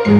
Good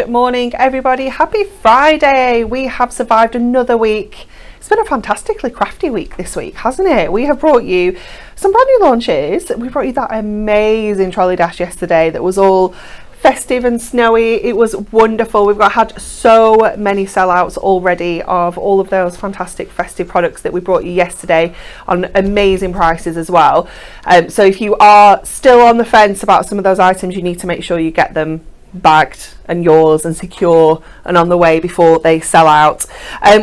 morning everybody, happy Friday. We have survived another week. It's been a fantastically crafty week this week, hasn't it? We have brought you some brand new launches. We brought you that amazing trolley dash yesterday that was all festive and snowy. It was wonderful. We've had so many sellouts already of all of those fantastic festive products that we brought you yesterday on amazing prices as well. So if you are still on the fence about some of those items, you need to make sure you get them bagged and yours and secure and on the way before they sell out.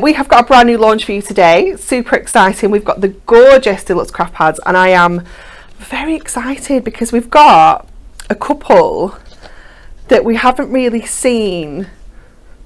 We have got a brand new launch for you today. Super exciting. We've got the gorgeous Deluxe Craft Pads, and I am very excited because we've got a couple that we haven't really seen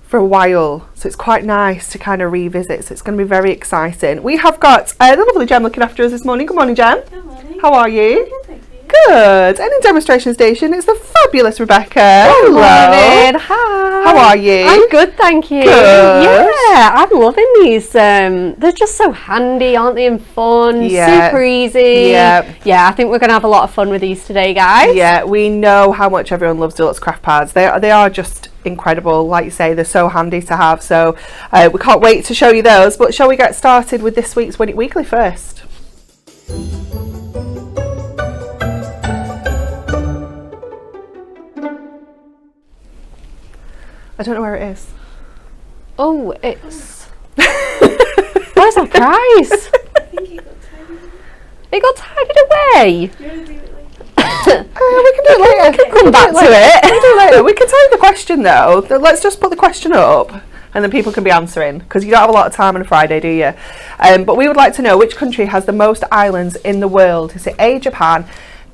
for a while, so it's quite nice to kind of revisit. So it's going to be very exciting. We have got the lovely Jem looking after us this morning. Good morning, Jem. Good morning. How are you? Good, thank you. Good. And in demonstration station it's the fabulous Rebecca. Good morning. Hi. How are you? I'm good, thank you. Good. Yeah, I'm loving these. They're just so handy, aren't they, and fun, super easy. Yeah, I think we're going to have a lot of fun with these today, guys. Yeah, we know how much everyone loves Deluxe Craft Pads. They are just incredible. Like you say, they're so handy to have. So we can't wait to show you those. But shall we get started with this week's Win It Weekly first? I don't know where it is. Oh, it's... Where's our prize? I think it got tidy. It got tidied away. Do you want to do it later? We can do it later. We can come back to it. We can do it later. We can tell you the question though. Let's just put the question up and then people can be answering, because you don't have a lot of time on a Friday, do you? But we would like to know which country has the most islands in the world. Is it A, Japan,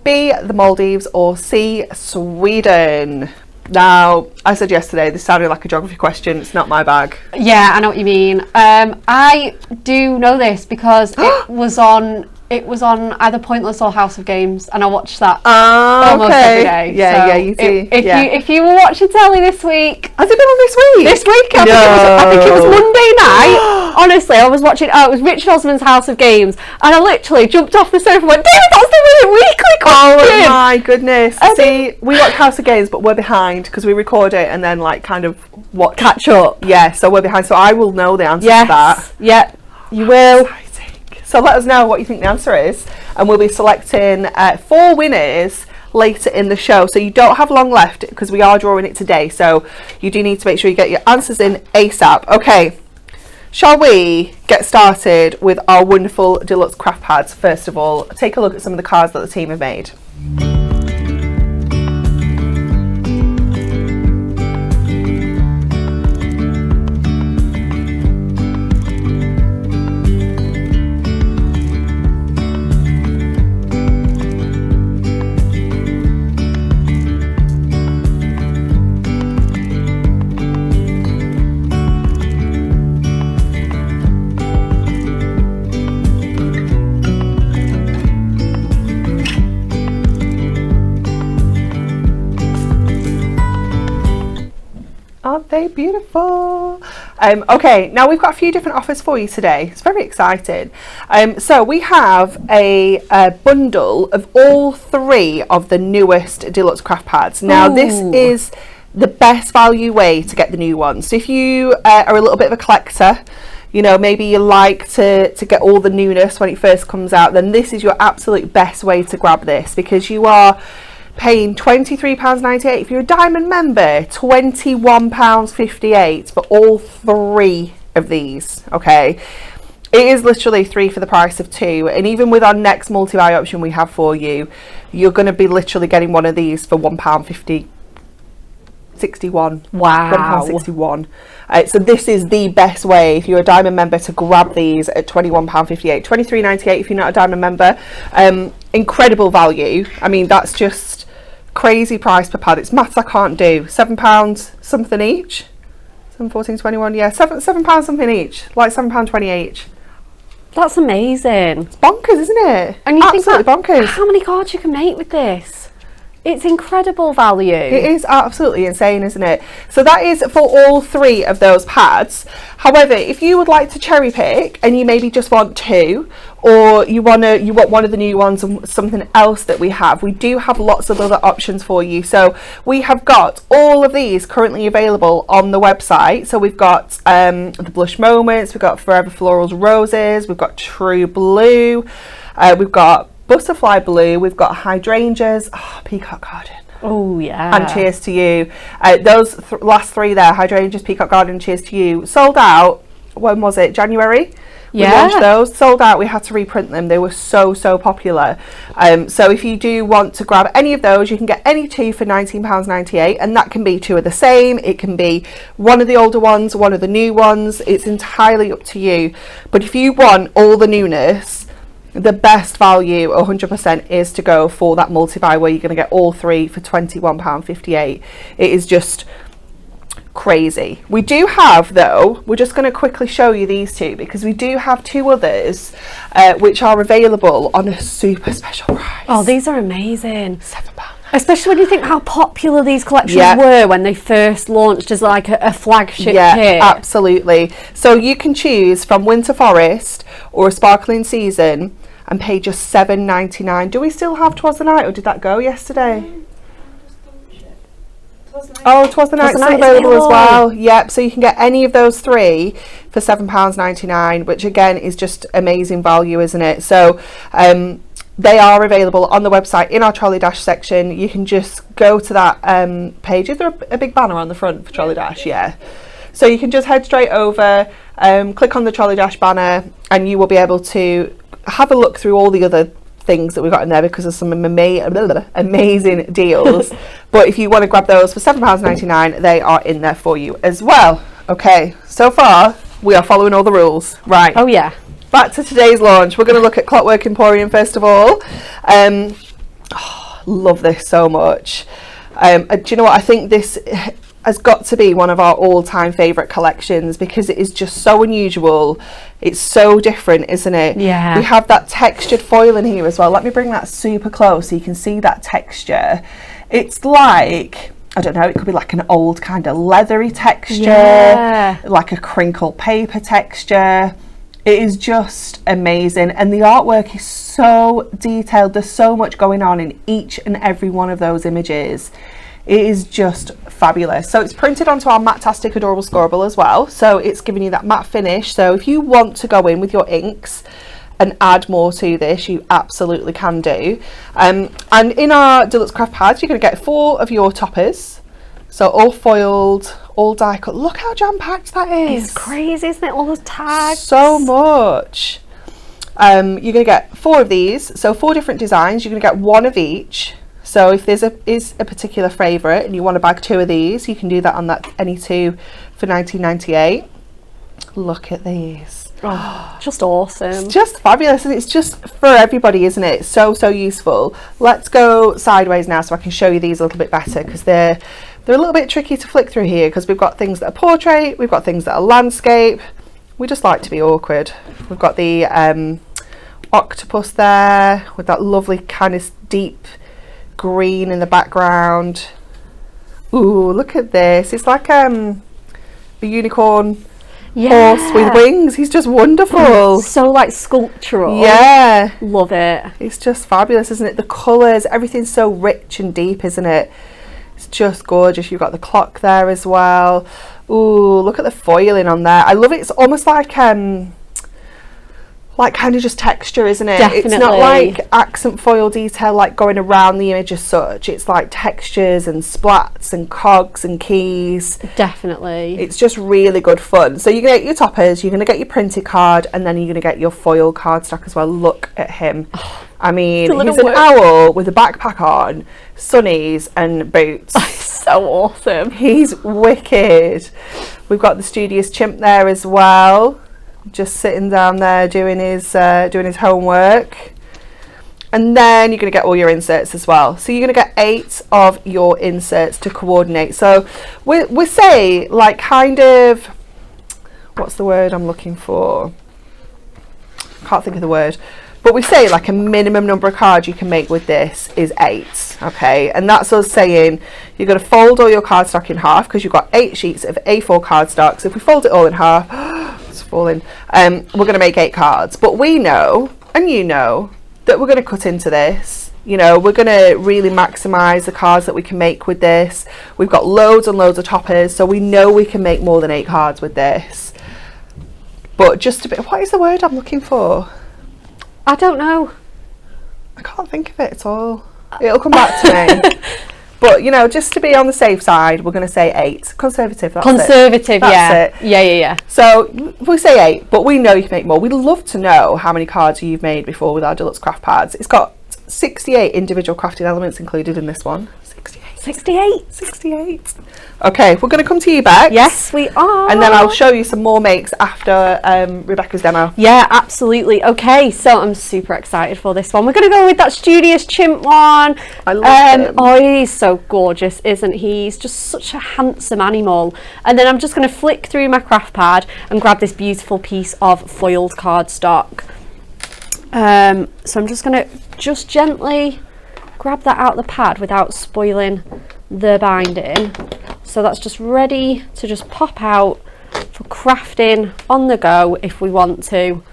B, the Maldives, or C, Sweden? Now, I said yesterday, this sounded like a geography question. It's not my bag. Yeah, I know what you mean. I do know this because it was on either Pointless or House of Games, and I watched that almost every day. Yeah, so yeah, you do. If you were watching telly this week, has it been on this week? This week, I think it was Monday night. Honestly, I was watching. It was Richard Osman's House of Games, and I literally jumped off the sofa and went, "David, that's the Win It Weekly question!" Oh my goodness! See, we watch House of Games, but we're behind because we record it and then kind of catch up. Yeah, so we're behind. So I will know the answer to that. Yeah, you will. So let us know what you think the answer is, and we'll be selecting 4 winners later in the show. So you don't have long left because we are drawing it today. So you do need to make sure you get your answers in ASAP. Okay, shall we get started with our wonderful Deluxe Craft Pads? First of all, take a look at some of the cards that the team have made. Aren't they beautiful? Okay, now we've got a few different offers for you today. It's very exciting. So we have a bundle of all 3 of the newest Deluxe Craft Pads. Now this is the best value way to get the new ones. So if you are a little bit of a collector, you know, maybe you like to get all the newness when it first comes out, then this is your absolute best way to grab this, because you are paying £23.98. If you're a Diamond member, £21.58 for all 3 of these. Okay, it is literally 3 for the price of 2, and even with our next multi-buy option we have for you, you're going to be literally getting one of these for £1.50. 61. Wow. £1.61. So this is the best way if you're a Diamond member to grab these at £21.58. £23.98 if you're not a Diamond member. Incredible value. I mean, that's just crazy price per pad. It's maths I can't do. £7 something each. 7, 14, 21. Yeah, £7 something each. Like £7.20 each. That's amazing. It's bonkers, isn't it? And you Absolutely think bonkers. how many cards you can make with this? It's incredible value. It is absolutely insane, isn't it? So that is for all 3 of those pads. However, if you would like to cherry pick and you maybe just want 2, or you want one of the new ones and something else that we do have lots of other options for you. So we have got all of these currently available on the website. So we've got the Blush Moments, we've got Forever Florals Roses, we've got True Blue, we've got Butterfly Blue, we've got Hydrangeas, Peacock Garden. Oh yeah. And Cheers to You. Those last 3 there, Hydrangeas, Peacock Garden, Cheers to You, sold out. When was it? January? We launched those, sold out. We had to reprint them. They were so popular. So if you do want to grab any of those, you can get any 2 for £19.98, and that can be 2 of the same. It can be one of the older ones, one of the new ones. It's entirely up to you. But if you want all the newness, the best value 100% is to go for that multi-buy where you're going to get all 3 for £21.58. It is just crazy. We do have, though, we're just going to quickly show you these 2 because we do have 2 others which are available on a super special price. Oh, these are amazing. £7. Especially when you think how popular these collections were when they first launched as like a flagship kit. Absolutely. So you can choose from Winter Forest or a Sparkling Season and pay just £7.99. Do we still have 'Twas the Night, or did that go yesterday? Oh, 'Twas the Night still available as well. Yep, so you can get any of those 3 for £7.99, which again is just amazing value, isn't it? So they are available on the website in our Trolley Dash section. You can just go to that page. Is there a big banner on the front for Trolley Dash? Yeah. So you can just head straight over, click on the Trolley Dash banner, and you will be able to have a look through all the other things that we've got in there because of some amazing deals. But if you want to grab those for £7.99, they are in there for you as well. Okay, so far we are following all the rules. Right. Oh yeah. Back to today's launch. We're going to look at Clockwork Emporium first of all. Love this so much. Do you know what? I think this has got to be one of our all-time favourite collections because it is just so unusual. It's so different, isn't it? Yeah. We have that textured foil in here as well. Let me bring that super close so you can see that texture. It's like, I don't know, it could be like an old kind of leathery texture, like a crinkle paper texture. It is just amazing, and the artwork is so detailed. There's so much going on in each and every one of those images. It is just fabulous. So it's printed onto our Matte-tastic Adorable Scorable as well, so it's giving you that matte finish. So if you want to go in with your inks and add more to this, you absolutely can do. And in our Deluxe Craft Pads, you're going to get 4 of your toppers, so all foiled, all die cut. Look how jam-packed that is. It's crazy, isn't it? All those tags. So much. You're going to get 4 of these, so 4 different designs. You're going to get 1 of each. So if there's a particular favourite and you want to bag 2 of these, you can do that on that any 2 for £19.98. Look at these. Oh, just awesome. It's just fabulous, and it's just for everybody, isn't it? So useful. Let's go sideways now so I can show you these a little bit better because they're a little bit tricky to flick through here because we've got things that are portrait, we've got things that are landscape. We just like to be awkward. We've got the octopus there with that lovely kind of deep green in the background. Ooh, look at this. It's like a unicorn horse with wings. He's just wonderful. So like sculptural. Yeah. Love it. It's just fabulous, isn't it? The colours, everything's so rich and deep, isn't it? It's just gorgeous. You've got the clock there as well. Ooh, look at the foiling on there. I love it. It's almost like kind of just texture, isn't it? Definitely. It's not like accent foil detail like going around the image as such. It's like textures and splats and cogs and keys. Definitely. It's just really good fun. So you're going to get your toppers, you're going to get your printed card, and then you're going to get your foil cardstock as well. Look at him. I mean, he's an owl with a backpack on, sunnies and boots. So awesome. He's wicked. We've got the studious chimp there as well, just sitting down there doing his homework. And then you're going to get all your inserts as well. So you're going to get 8 of your inserts to coordinate. So we say like kind of, what's the word I'm looking for? can't think of the word, but we say like a minimum number of cards you can make with this is 8, okay? And that's us saying you're going to fold all your cardstock in half because you've got 8 sheets of A4 cardstock. So if we fold it all in half, it's falling, we're going to make 8 cards. But we know, and you know, that we're going to cut into this. You know, we're going to really maximise the cards that we can make with this. We've got loads and loads of toppers, so we know we can make more than 8 cards with this. But just a bit, what is the word I'm looking for? I don't know. I can't think of it at all. It'll come back to me. But, you know, just to be on the safe side, we're going to say 8. Conservative, that's Conservative, it. That's it. Yeah. So we say 8, but we know you can make more. We'd love to know how many cards you've made before with our Deluxe Craft Pads. It's got 68 individual crafting elements included in this one. 68. Okay, we're going to come to you, Bex. Yes, we are. And then I'll show you some more makes after Rebecca's demo. Yeah, absolutely. Okay, so I'm super excited for this one. We're going to go with that Studious Chimp one. I love him. Oh, he's so gorgeous, isn't he? He's just such a handsome animal. And then I'm just going to flick through my craft pad and grab this beautiful piece of foiled cardstock. So I'm just going to gently grab that out of the pad without spoiling the binding. So that's just ready to just pop out for crafting on the go if we want to,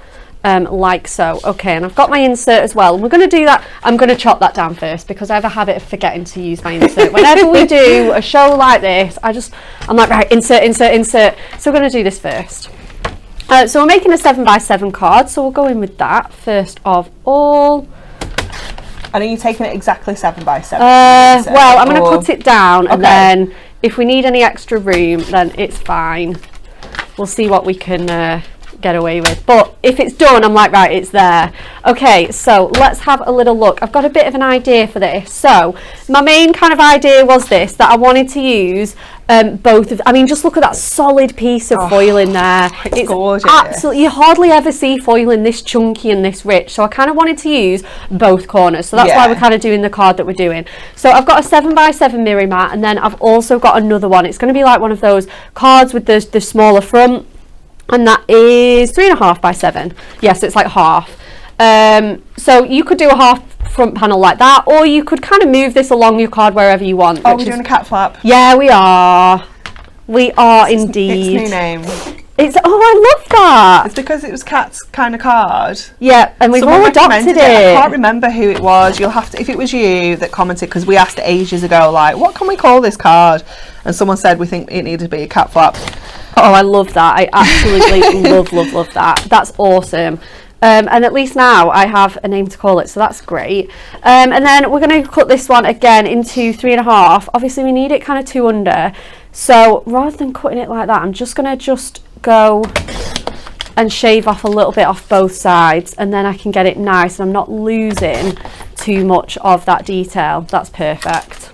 like so. Okay, and I've got my insert as well. We're going to do that. I'm going to chop that down first because I have a habit of forgetting to use my insert. Whenever we do a show like this, I'm like, right, insert. So we're going to do this first. So we're making a 7x7 card, so we'll go in with that first of all. And are you taking it exactly 7x7? Well, I'm going to cut it down, and then if we need any extra room, then it's fine. We'll see what we can get away with. But if it's done, I'm like, right, it's there. Okay, so let's have a little look. I've got a bit of an idea for this. So my main kind of idea was this, that I wanted to use both of, I mean, just look at that solid piece of foil in there. It's gorgeous. Absolutely, you hardly ever see foil in this chunky and this rich. So I kind of wanted to use both corners. So that's why we're kind of doing the card that we're doing. So I've got a 7x7 mirror mat, and then I've also got another one. It's going to be like one of those cards with the smaller front. And that is 3.5x7. Yes, it's like half. So you could do a half front panel like that, or you could kind of move this along your card wherever you want. Oh, we're doing a cat flap. Yeah, we are. We are indeed. Its new name. It's, oh, I love that. It's because it was Kat's kind of card. Yeah, and we've all adopted it. I can't remember who it was. You'll have to, if it was you that commented, because we asked ages ago, like, what can we call this card? And someone said we think it needed to be a cat flap. Oh, I love that. I absolutely love that. That's awesome. And at least now I have a name to call it, so that's great. And then we're going to cut this one again into 3.5. Obviously we need it kind of 2 under. So rather than cutting it like that, I'm just going to go and shave off a little bit off both sides, and then I can get it nice and I'm not losing too much of that detail. That's perfect.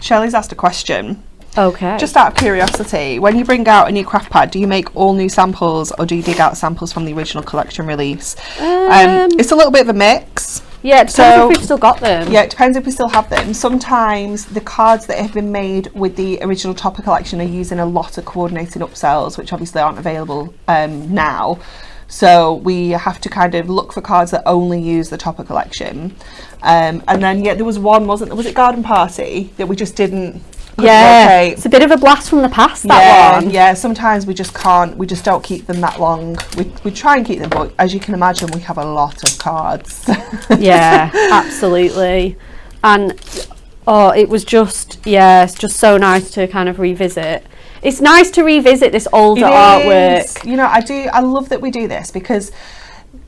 Shelley's asked a question. Okay. Just out of curiosity, when you bring out a new craft pad, do you make all new samples or do you dig out samples from the original collection release? It's a little bit of a mix. Yeah, it depends if we've still got them. Yeah, it depends if we still have them. Sometimes the cards that have been made with the original topper collection are using a lot of coordinated upsells, which obviously aren't available now. So we have to kind of look for cards that only use the topper collection. And then, there was one, wasn't there? Was it Garden Party that we just didn't... Yeah, it's a bit of a blast from the past, that one. Yeah, sometimes we just can't, we just don't keep them that long. We try and keep them, but as you can imagine, we have a lot of cards. Yeah, absolutely. And, it was just, it's just so nice to kind of revisit. It's nice to revisit this older artwork. You know, I love that we do this because,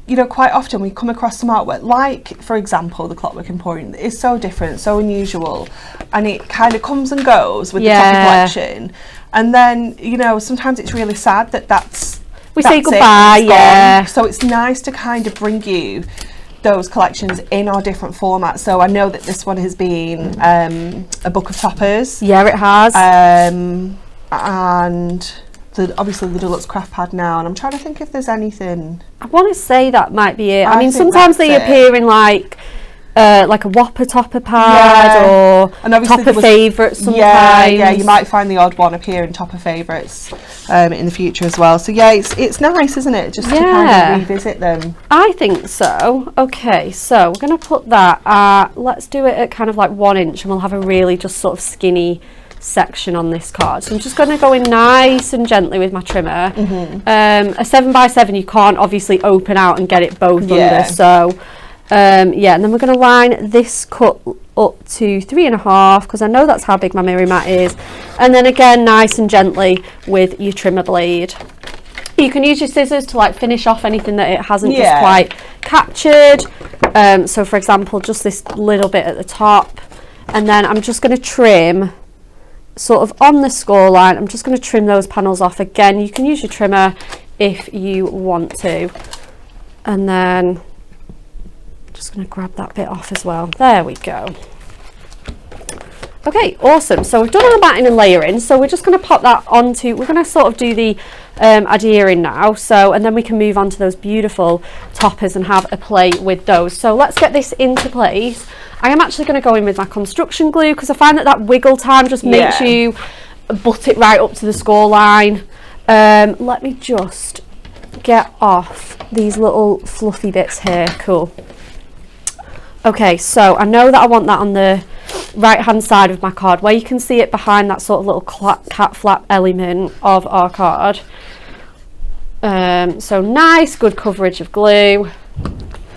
you know, quite often we come across some artwork, like, for example, the Clockwork Emporium, is so different, so unusual, and it kind of comes and goes with the topper collection. And then, you know, sometimes it's really sad that we say goodbye, So it's nice to kind of bring you those collections in our different formats. So I know that this one has been a book of toppers. Yeah, it has. And obviously the Deluxe Craft Pad now, and I'm trying to think if there's anything. I want to say that might be it. I mean, think sometimes they that's appear in like like a Whopper topper pad or And obviously topper favourites sometimes. Yeah, you might find the odd one appear in topper favourites in the future as well. So yeah, it's nice, isn't it, just to kind of revisit them. I think so. Okay, so we're going to put that let's do it at kind of like 1 inch, and we'll have a really just sort of skinny section on this card. So I'm just going to go in nice and gently with my trimmer. A 7x7 you can't obviously open out and get it both under, so yeah, and then we're going to line this cut up to 3.5 because I know that's how big my mirror mat is, and then again nice and gently with your trimmer blade. You can use your scissors to like finish off anything that it hasn't just quite captured, so for example just this little bit at the top, and then I'm just going to trim sort of on the score line. I'm just going to trim those panels off. Again, you can use your trimmer if you want to, and then just going to grab that bit off as well. There we go. Okay, awesome. So we've done our matting and layering, so we're just going to pop that onto, we're going to sort of do the adhering now, so, and then we can move on to those beautiful toppers and have a play with those. So let's get this into place. I am actually going to go in with my construction glue because I find that wiggle time just makes you butt it right up to the score line. Let me just get off these little fluffy bits here. Cool. Okay, so I know that I want that on the right hand side of my card where you can see it behind that sort of little cat flap element of our card. So nice, good coverage of glue.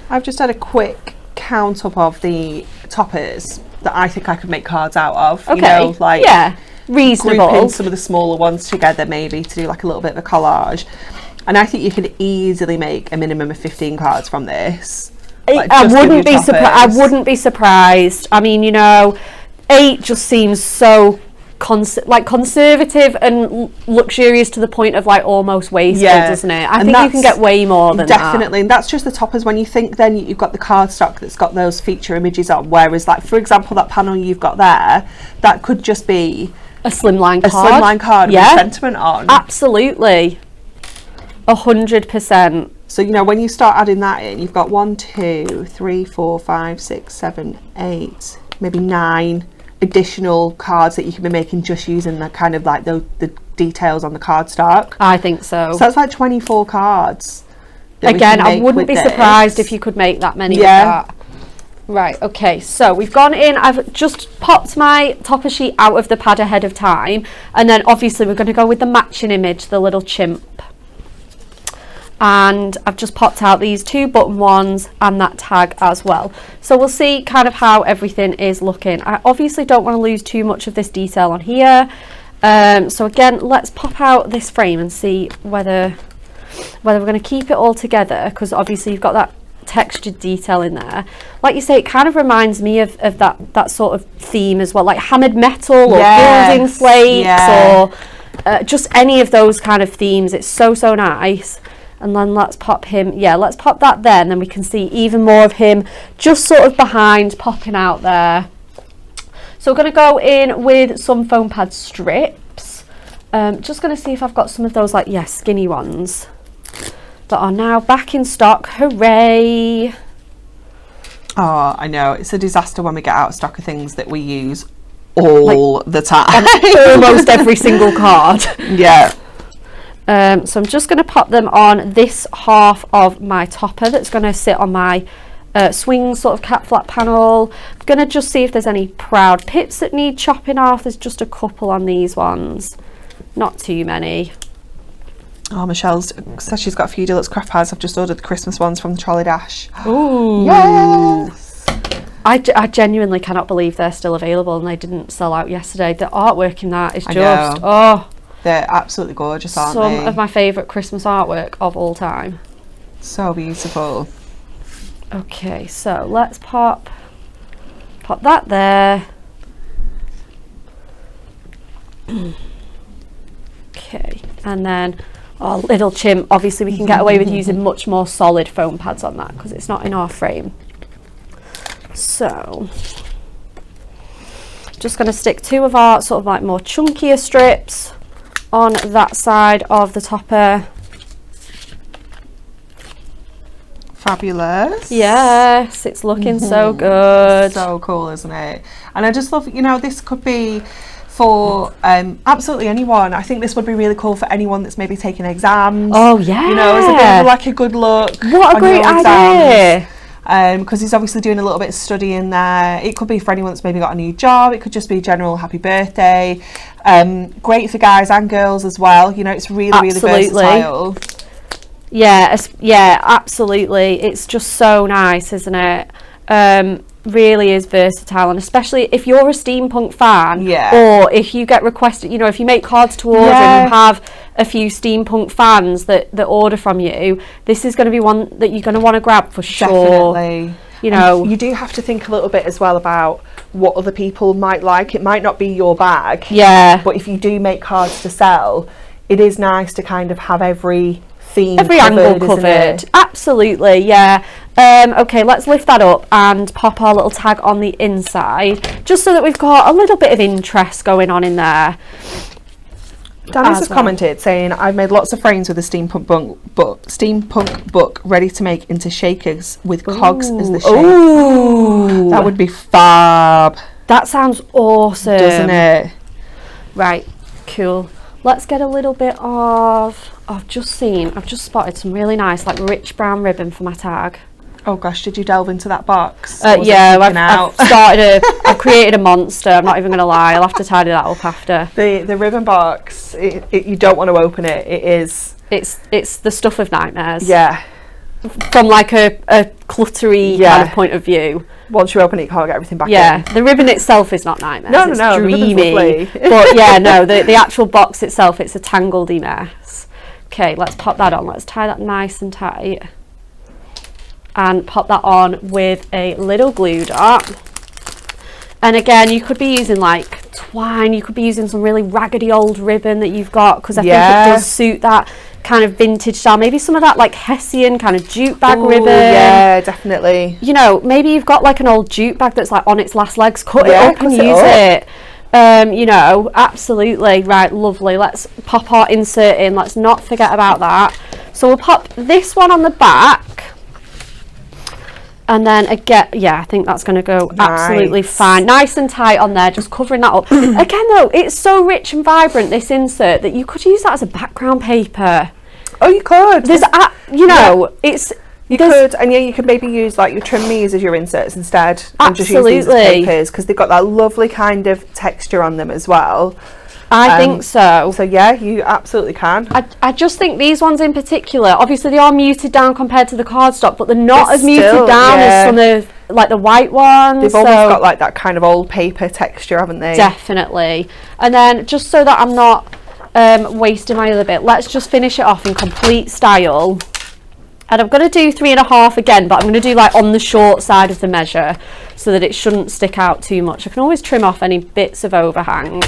I've just had a quick count up of the toppers that I think I could make cards out of. Okay, you know, like reasonable. Grouping some of the smaller ones together maybe to do like a little bit of a collage. And I think you could easily make a minimum of 15 cards from this. Like I wouldn't be surprised. I wouldn't be surprised. I mean, you know, 8 just seems so conservative and luxurious to the point of like almost wasteful, doesn't it? I think you can get way more than definitely, and that's just the toppers. When you think then you've got the cardstock that's got those feature images on, whereas like for example that panel you've got there, that could just be a slimline card with sentiment on. Absolutely, 100%. So you know when you start adding that in, you've got 1, 2, 3, 4, 5, 6, 7, 8, maybe 9 additional cards that you can be making just using the kind of like the details on the cardstock. I think so. So that's like 24 cards. Again, I wouldn't be surprised if you could make that many with that. Right, okay, so we've gone in, I've just popped my topper sheet out of the pad ahead of time, and then obviously we're going to go with the matching image, the little chimp. And I've just popped out these 2 button ones and that tag as well. So we'll see kind of how everything is looking. I obviously don't want to lose too much of this detail on here. So again, let's pop out this frame and see whether we're going to keep it all together, because obviously you've got that textured detail in there. Like you say, it kind of reminds me of that sort of theme as well, like hammered metal or building flakes or just any of those kind of themes. It's so nice. And then let's pop him, let's pop that there, and then we can see even more of him just sort of behind, popping out there. So we're going to go in with some foam pad strips. Just going to see if I've got some of those like, skinny ones that are now back in stock. Hooray! Oh, I know. It's a disaster when we get out of stock of things that we use all the time. Almost every single card. Yeah. So I'm just going to pop them on this half of my topper that's going to sit on my swing sort of cat flap panel. I'm going to just see if there's any proud pips that need chopping off. There's just a couple on these ones, not too many. Oh, Michelle says she's got a few Deluxe Craft Pads. I've just ordered the Christmas ones from the Trolley Dash. Ooh. Yes! I genuinely cannot believe they're still available and they didn't sell out yesterday. The artwork in that is just, they're absolutely gorgeous, aren't they? Some of my favourite Christmas artwork of all time. So beautiful. Okay, so let's pop that there. Okay, and then our little chimp, obviously we can get away with using much more solid foam pads on that because it's not in our frame. So just going to stick 2 of our sort of like more chunkier strips on that side of the topper. Fabulous. Yes, it's looking so good. So cool, isn't it? And I just love, you know, this could be for absolutely anyone. I think this would be really cool for anyone that's maybe taking exams. Oh yeah. You know, it's a bit of like a good look. What a great idea. Because he's obviously doing a little bit of studying there. It could be for anyone that's maybe got a new job. It could just be general happy birthday. Great for guys and girls as well. You know, it's really versatile. Yeah, absolutely. It's just so nice, isn't it? Really is versatile, and especially if you're a steampunk fan, or if you get requested, you know, if you make cards to order and you have a few steampunk fans that order from you, this is going to be one that you're going to want to grab for sure. Definitely. You know, and you do have to think a little bit as well about what other people might like. It might not be your bag, but if you do make cards to sell, it is nice to kind of have every angle covered. Absolutely, yeah. Okay, let's lift that up and pop our little tag on the inside, just so that we've got a little bit of interest going on in there. Dennis has commented saying, I've made lots of frames with a steampunk book ready to make into shakers with cogs as the shape. Ooh, that would be fab. That sounds awesome, doesn't it? Right, cool. Let's get a little bit of, I've just spotted some really nice like rich brown ribbon for my tag. Oh gosh, did you delve into that box? Yeah, I've created a monster, I'm not even going to lie. I'll have to tidy that up after. The ribbon box, you don't want to open it. It's the stuff of nightmares. Yeah. From like a cluttery kind of point of view. Once you open it, you can't get everything back in. The ribbon itself is not nightmares. No, dreamy. But yeah, no, the actual box itself, it's a tangledy mess. Okay, let's pop that on. Let's tie that nice and tight. And pop that on with a little glue dot. And again, you could be using like twine. You could be using some really raggedy old ribbon that you've got, because I think it does suit that kind of vintage style. Maybe some of that like Hessian kind of jute bag ribbon. Yeah, definitely. You know, maybe you've got like an old jute bag that's like on its last legs. Cut it up and use it. You know, absolutely. Right, lovely. Let's pop our insert in. Let's not forget about that. So we'll pop this one on the back. And then again, yeah, I think that's going to go absolutely fine. Nice and tight on there, just covering that up. Again though, it's so rich and vibrant, this insert, that you could use that as a background paper. Oh, you could. There's, you know, you could, and you could maybe use like your trim me's as your inserts instead. And just use these as papers, because they've got that lovely kind of texture on them as well. I think so. So yeah, you absolutely can. I just think these ones in particular, obviously they are muted down compared to the cardstock, but they're not as muted down as some of like the white ones. They've almost got like that kind of old paper texture, haven't they? Definitely. And then just so that I'm not wasting my other bit, let's just finish it off in complete style. And I'm going to do 3.5 again, but I'm going to do like on the short side of the measure so that it shouldn't stick out too much. I can always trim off any bits of overhang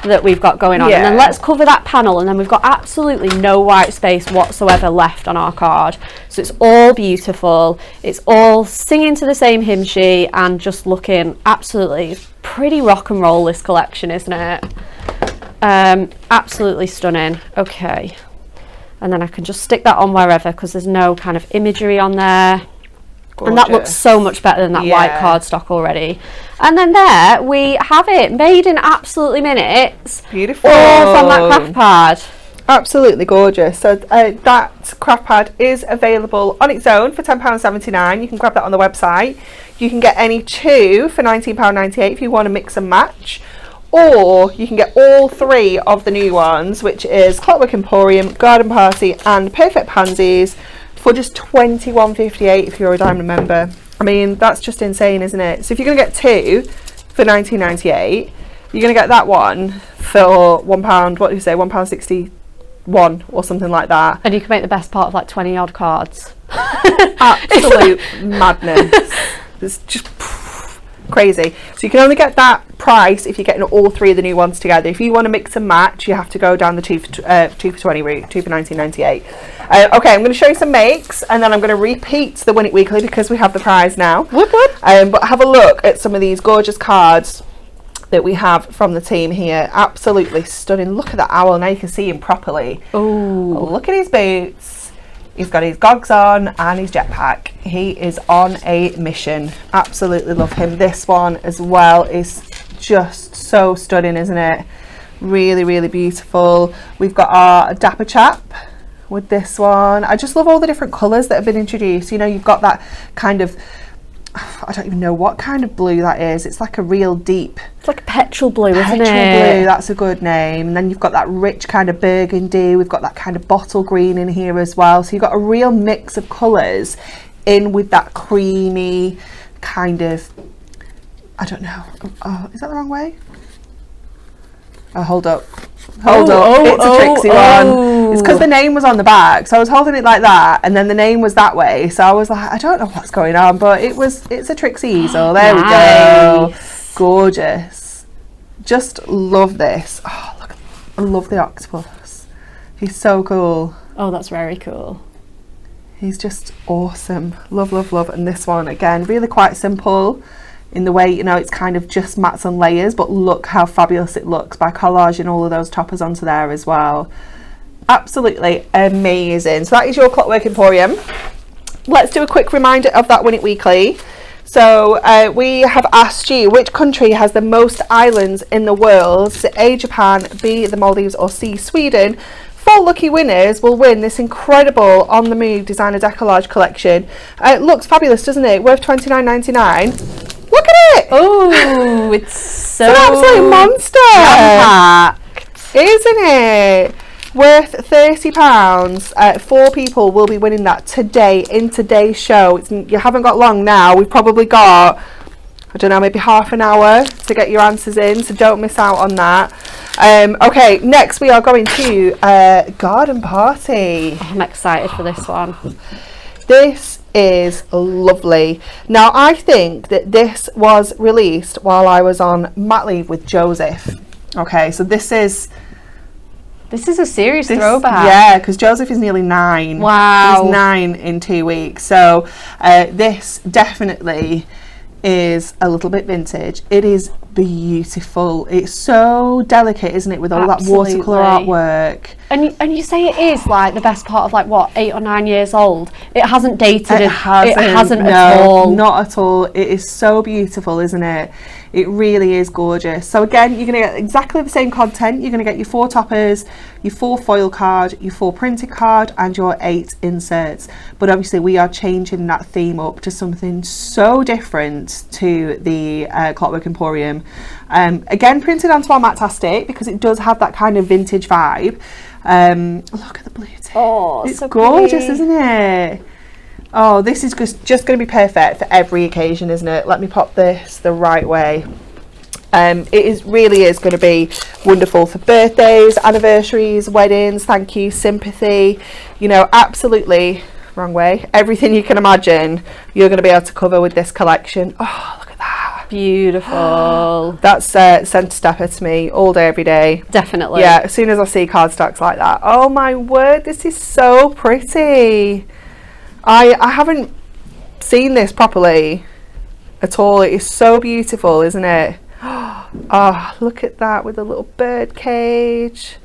that we've got going on. And then let's cover that panel, and then we've got absolutely no white space whatsoever left on our card. So it's all beautiful. It's all singing to the same hymn sheet and just looking absolutely pretty rock and roll, this collection, isn't it? Absolutely stunning. Okay. And then I can just stick that on wherever, because there's no kind of imagery on there. Gorgeous. And that looks so much better than that white cardstock already. And then there we have it, made in absolutely minutes. Beautiful. All from that craft pad. Absolutely gorgeous. So that craft pad is available on its own for £10.79. You can grab that on the website. You can get any two for £19.98 if you want to mix and match. Or you can get all three of the new ones, which is Clockwork Emporium, Garden Party and Perfect Pansies, for just £21.58 if you're a Diamond member. I mean, that's just insane, isn't it? So if you're going to get two for £19.98, you're going to get that one for £1, what do you say, £1.61 or something like that. And you can make the best part of like 20 odd cards. Absolute madness. It's just crazy. So you can only get that price if you're getting all three of the new ones together. If you want to mix and match, you have to go down the 2 for 20 route, 2 for £19.98. Okay, I'm going to show you some makes, and then I'm going to repeat the Win It Weekly because we have the prize now. But have a look at some of these gorgeous cards that we have from the team here. Absolutely stunning. Look at that owl. Now you can see him properly. Oh, look at his boots. He's got his gogs on and his jetpack. He is on a mission. Absolutely love him. This one as well is just so stunning, isn't it? Really, really beautiful. We've got our dapper chap with this one. I just love all the different colours that have been introduced. You know, you've got that kind of, I don't even know what kind of blue that is. It's like a real deep. It's like a petrol blue, isn't it? Petrol blue, that's a good name. And then you've got that rich kind of burgundy. We've got that kind of bottle green in here as well. So you've got a real mix of colours in with that creamy kind of, I don't know. Oh, is that the wrong way? Oh, hold up. It's a tricksy one. It's because the name was on the back, so I was holding it like that, and then the name was that way, so I was like, I don't know what's going on, but it's a tricksy easel. There we go. Gorgeous. Just love this. Oh, look, I love the octopus. He's so cool. Oh, that's very cool. He's just awesome. Love, love, love. And this one, again, really quite simple in the way, you know, it's kind of just mats and layers, but look how fabulous it looks by collaging all of those toppers onto there as well. Absolutely amazing. So that is your Clockwork Emporium. Let's do a quick reminder of that Win It Weekly. So we have asked you, which country has the most islands in the world? Is it A, Japan, B, the Maldives, or C, Sweden? 4 lucky winners will win this incredible on the move designer decollage collection. It looks fabulous, doesn't it? Worth $29.99. Look at it! Oh, it's so It's an absolute monster, jam-packed. isn't it? Worth £30. 4 people will be winning that today in today's show. You haven't got long now. We've probably got, I don't know, maybe half an hour to get your answers in, so don't miss out on that. Okay, next we are going to Garden Party. Oh, I'm excited for this one. This is lovely. Now, I think that this was released while I was on mat leave with Joseph. Okay, so this is a serious throwback. Yeah, because Joseph is nearly 9. Wow. He's 9 in 2 weeks. So this definitely is a little bit vintage. It is beautiful. It's so delicate, isn't it, with all Absolutely. that watercolour artwork. And you say it is like the best part of like what, 8 or 9 years old. It hasn't dated. It hasn't no, at all. Not at all. It is so beautiful, isn't it? It really is gorgeous. So again, you're going to get exactly the same content. You're going to get your 4 toppers, your 4 foil card, your 4 printed card, and your 8 inserts. But obviously we are changing that theme up to something so different to the Clockwork Emporium. Again, printed onto our Matastic because it does have that kind of vintage vibe. Look at the blue tip. Oh, it's so gorgeous, pretty. isn't it? Oh, this is just going to be perfect for every occasion, isn't it? Let me pop this the right way. Really is going to be wonderful for birthdays, anniversaries, weddings, thank you, sympathy, you know, absolutely, wrong way, everything you can imagine you're going to be able to cover with this collection. Oh, look at that. Beautiful. That's centre stepper to me all day, every day. Definitely. Yeah, as soon as I see cardstocks like that. Oh my word, this is so pretty. I haven't seen this properly at all. It is so beautiful, isn't it? Oh, look at that with a little bird cage.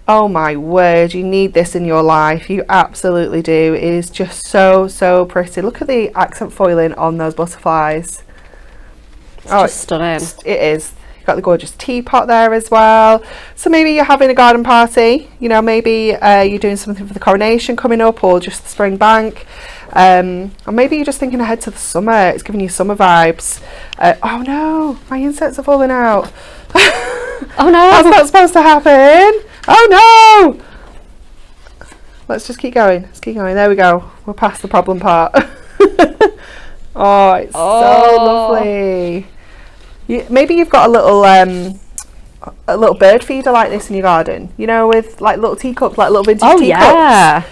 Oh my word, you need this in your life. You absolutely do. It is just so pretty. Look at the accent foiling on those butterflies. It's just stunning. It is. You've got the gorgeous teapot there as well. So maybe you're having a garden party, you know, maybe you're doing something for the coronation coming up, or just the spring bank, or maybe you're just thinking ahead to the summer. It's giving you summer vibes. Oh no, my inserts are falling out. Oh no, that's not supposed to happen. Oh no, let's just keep going. Let's keep going. There we go, we're past the problem part. Oh, it's so lovely. Maybe you've got a little bird feeder like this in your garden, you know, with like little teacups, like little vintage teacups. yeah.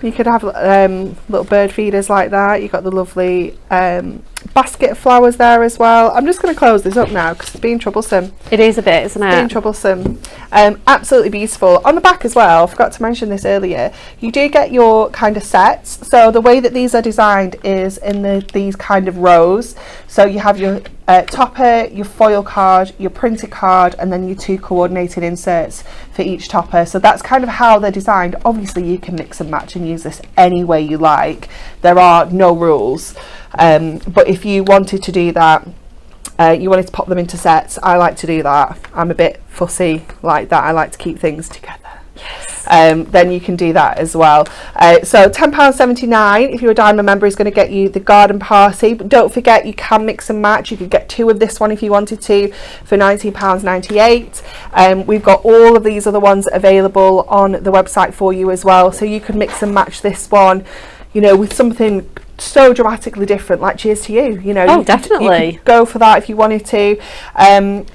You could have little bird feeders like that. You've got the lovely basket of flowers there as well. I'm just going to close this up now because it's being troublesome. It is a bit, isn't Being it? troublesome. Absolutely beautiful. On the back as well, I forgot to mention this earlier, you do get your kind of sets. So the way that these are designed is in these kind of rows. So you have your topper, your foil card, your printed card, and then your 2 coordinated inserts for each topper. So that's kind of how they're designed. Obviously you can mix and match and use this any way you like. There are no rules, but if you wanted to do that, you wanted to pop them into sets, I like to do that. I'm a bit fussy like that. I like to keep things together. Yes. Then you can do that as well. So £10.79 if you're a Diamond member is going to get you the garden party, but don't forget you can mix and match. You could get 2 of this one if you wanted to for £19.98. We've got all of these other ones available on the website for you as well, so you can mix and match this one, you know, with something so dramatically different, like Cheers to You, you know. Definitely. You could go for that if you wanted to.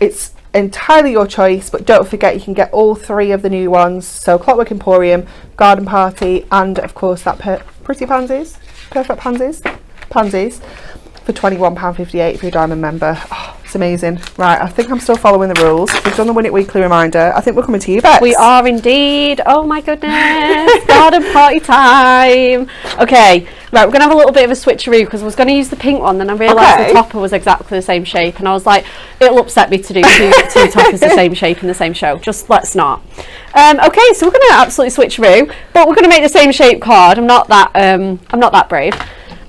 It's entirely your choice, but don't forget you can get all 3 of the new ones, so Clockwork Emporium, Garden Party, and of course that perfect pansies for £21.58 if you're a Diamond member. It's amazing. Right, I think I'm still following the rules. We've done the Win It Weekly reminder. I think we're coming to you, Bex. We are indeed. Oh my goodness. Garden party time. Okay, right, we're going to have a little bit of a switcheroo because I was going to use the pink one, then I realised the topper was exactly the same shape, and I was like, it'll upset me to do two toppers the same shape in the same show. Just let's not. Okay, so we're going to absolutely switcheroo, but we're going to make the same shape card. I'm not that brave.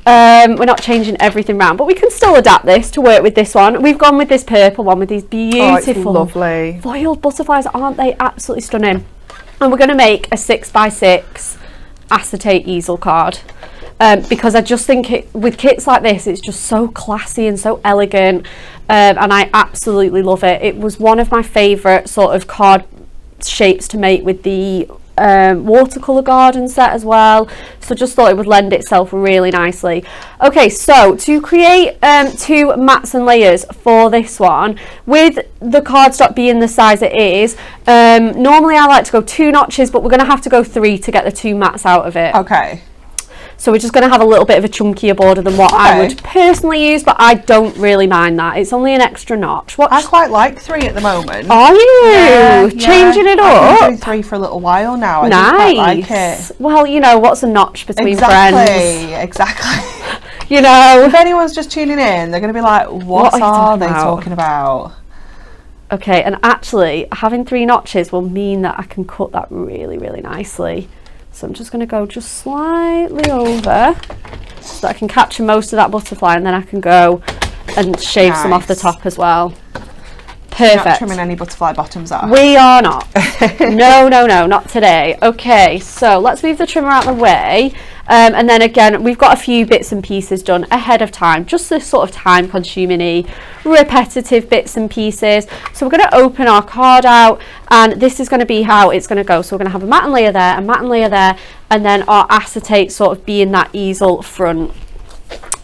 We're not changing everything round, but we can still adapt this to work with this one. We've gone with this purple one with these beautiful lovely foiled butterflies. Aren't they absolutely stunning? And we're going to make a 6x6 acetate easel card, because I just think with kits like this it's just so classy and so elegant, and I absolutely love it. It was one of my favourite sort of card shapes to make with the watercolour garden set as well, so just thought it would lend itself really nicely. Okay, so to create 2 mats and layers for this one, with the cardstock being the size it is, normally I like to go 2 notches, but we're going to have to go 3 to get the 2 mats out of it. Okay. So we're just going to have a little bit of a chunkier border than what I would personally use, but I don't really mind that. It's only an extra notch. I quite like 3 at the moment. Are you? Yeah, changing it up? I've been doing 3 for a little while now. I do quite like it. Well, you know, what's a notch between friends? Exactly. You know. If anyone's just tuning in, they're going to be like, what are they talking about? Okay, and actually, having 3 notches will mean that I can cut that really, really nicely. So I'm just going to go just slightly over so that I can capture most of that butterfly, and then I can go and shave some off the top as well. Perfect. You're not trimming any butterfly bottoms off? We are not. No, not today. Okay, so let's move the trimmer out of the way. And then again, we've got a few bits and pieces done ahead of time, just this sort of time consuming repetitive bits and pieces. So we're going to open our card out, and this is going to be how it's going to go. So we're going to have a mat and layer there, a mat and layer there, and then our acetate sort of being that easel front.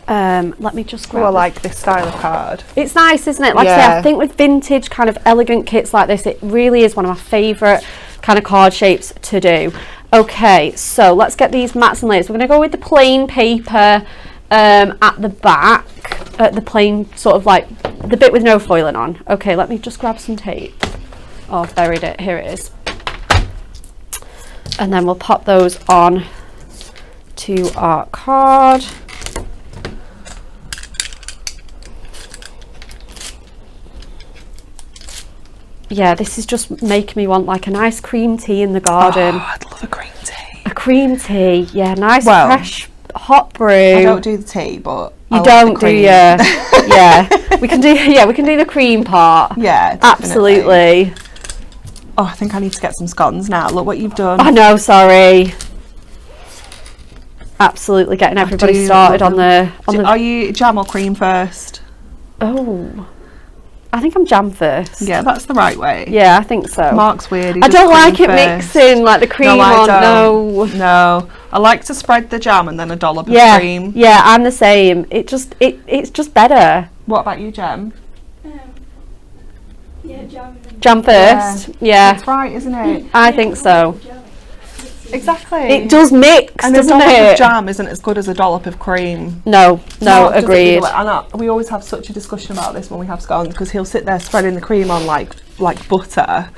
Let me just grab I like this style of card. It's nice, isn't it? Like I say, I think with vintage kind of elegant kits like this, it really is one of my favourite kind of card shapes to do. Okay, so let's get these mats and layers. We're going to go with the plain paper at the back, the plain sort of like the bit with no foiling on. Okay, let me just grab some tape. Oh, I've buried it. Here it is. And then we'll pop those on to our card. Yeah, this is just making me want like a nice cream tea in the garden. Oh, I'd love a cream tea. A cream tea, yeah, nice fresh hot brew. I don't do the tea, but you don't, do you? Yeah, we can do the cream part. Yeah, definitely. Absolutely. Oh, I think I need to get some scones now. Look what you've done. I know, sorry. Absolutely getting everybody started on the. Are you jam or cream first? Oh. I think I'm jam first. Yeah, that's the right way. Yeah, I think so. Mark's weird. I don't like it mixing like the cream on. No, I like to spread the jam and then a dollop of cream. Yeah, I'm the same. It's just better. What about you, Jem? Yeah, jam. Jam first. Yeah. That's right, isn't it? I think so. Exactly. It does mix, and doesn't a dollop it? of jam isn't as good as a dollop of cream. No, agreed. We always have such a discussion about this when we have scones, because he'll sit there spreading the cream on like butter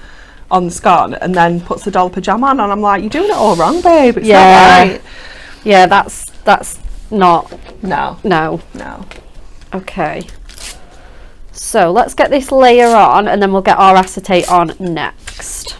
on the scone and then puts a dollop of jam on, and I'm like, you're doing it all wrong, babe. It's not right. Yeah, that's not. No. No. No. Okay. So let's get this layer on and then we'll get our acetate on next.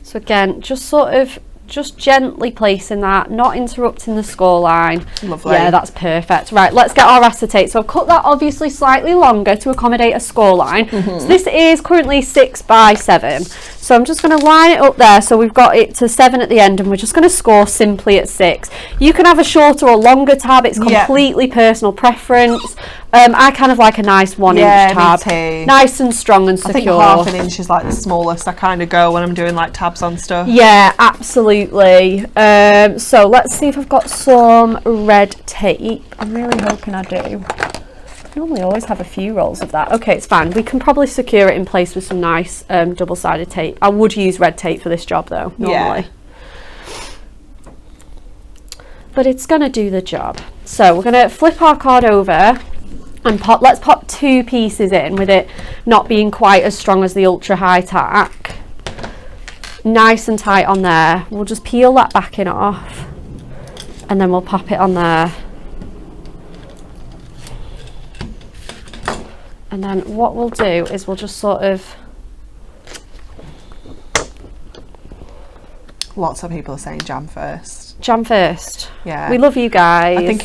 So again, just gently placing that, not interrupting the score line. Lovely. Yeah, that's perfect. Right, let's get our acetate. So I've cut that obviously slightly longer to accommodate a score line. So this is currently 6 by 7. So I'm just going to line it up there so we've got it to 7 at the end, and we're just going to score simply at 6. You can have a shorter or longer tab, it's completely personal preference. I kind of like a nice 1 inch tab. Me too. Nice and strong and secure. I think half an inch is like the smallest I kind of go when I'm doing like tabs on stuff. Yeah, absolutely. So let's see if I've got some red tape. I'm really hoping I do. I normally always have a few rolls of that. Okay, it's fine. We can probably secure it in place with some nice double-sided tape. I would use red tape for this job though, normally. Yeah. But it's going to do the job. So we're going to flip our card over and let's pop 2 pieces in with it not being quite as strong as the ultra high tack. Nice and tight on there. We'll just peel that backing off and then we'll pop it on there. And then what we'll do is we'll just sort of... Lots of people are saying jam first. Jam first. Yeah. We love you guys. I think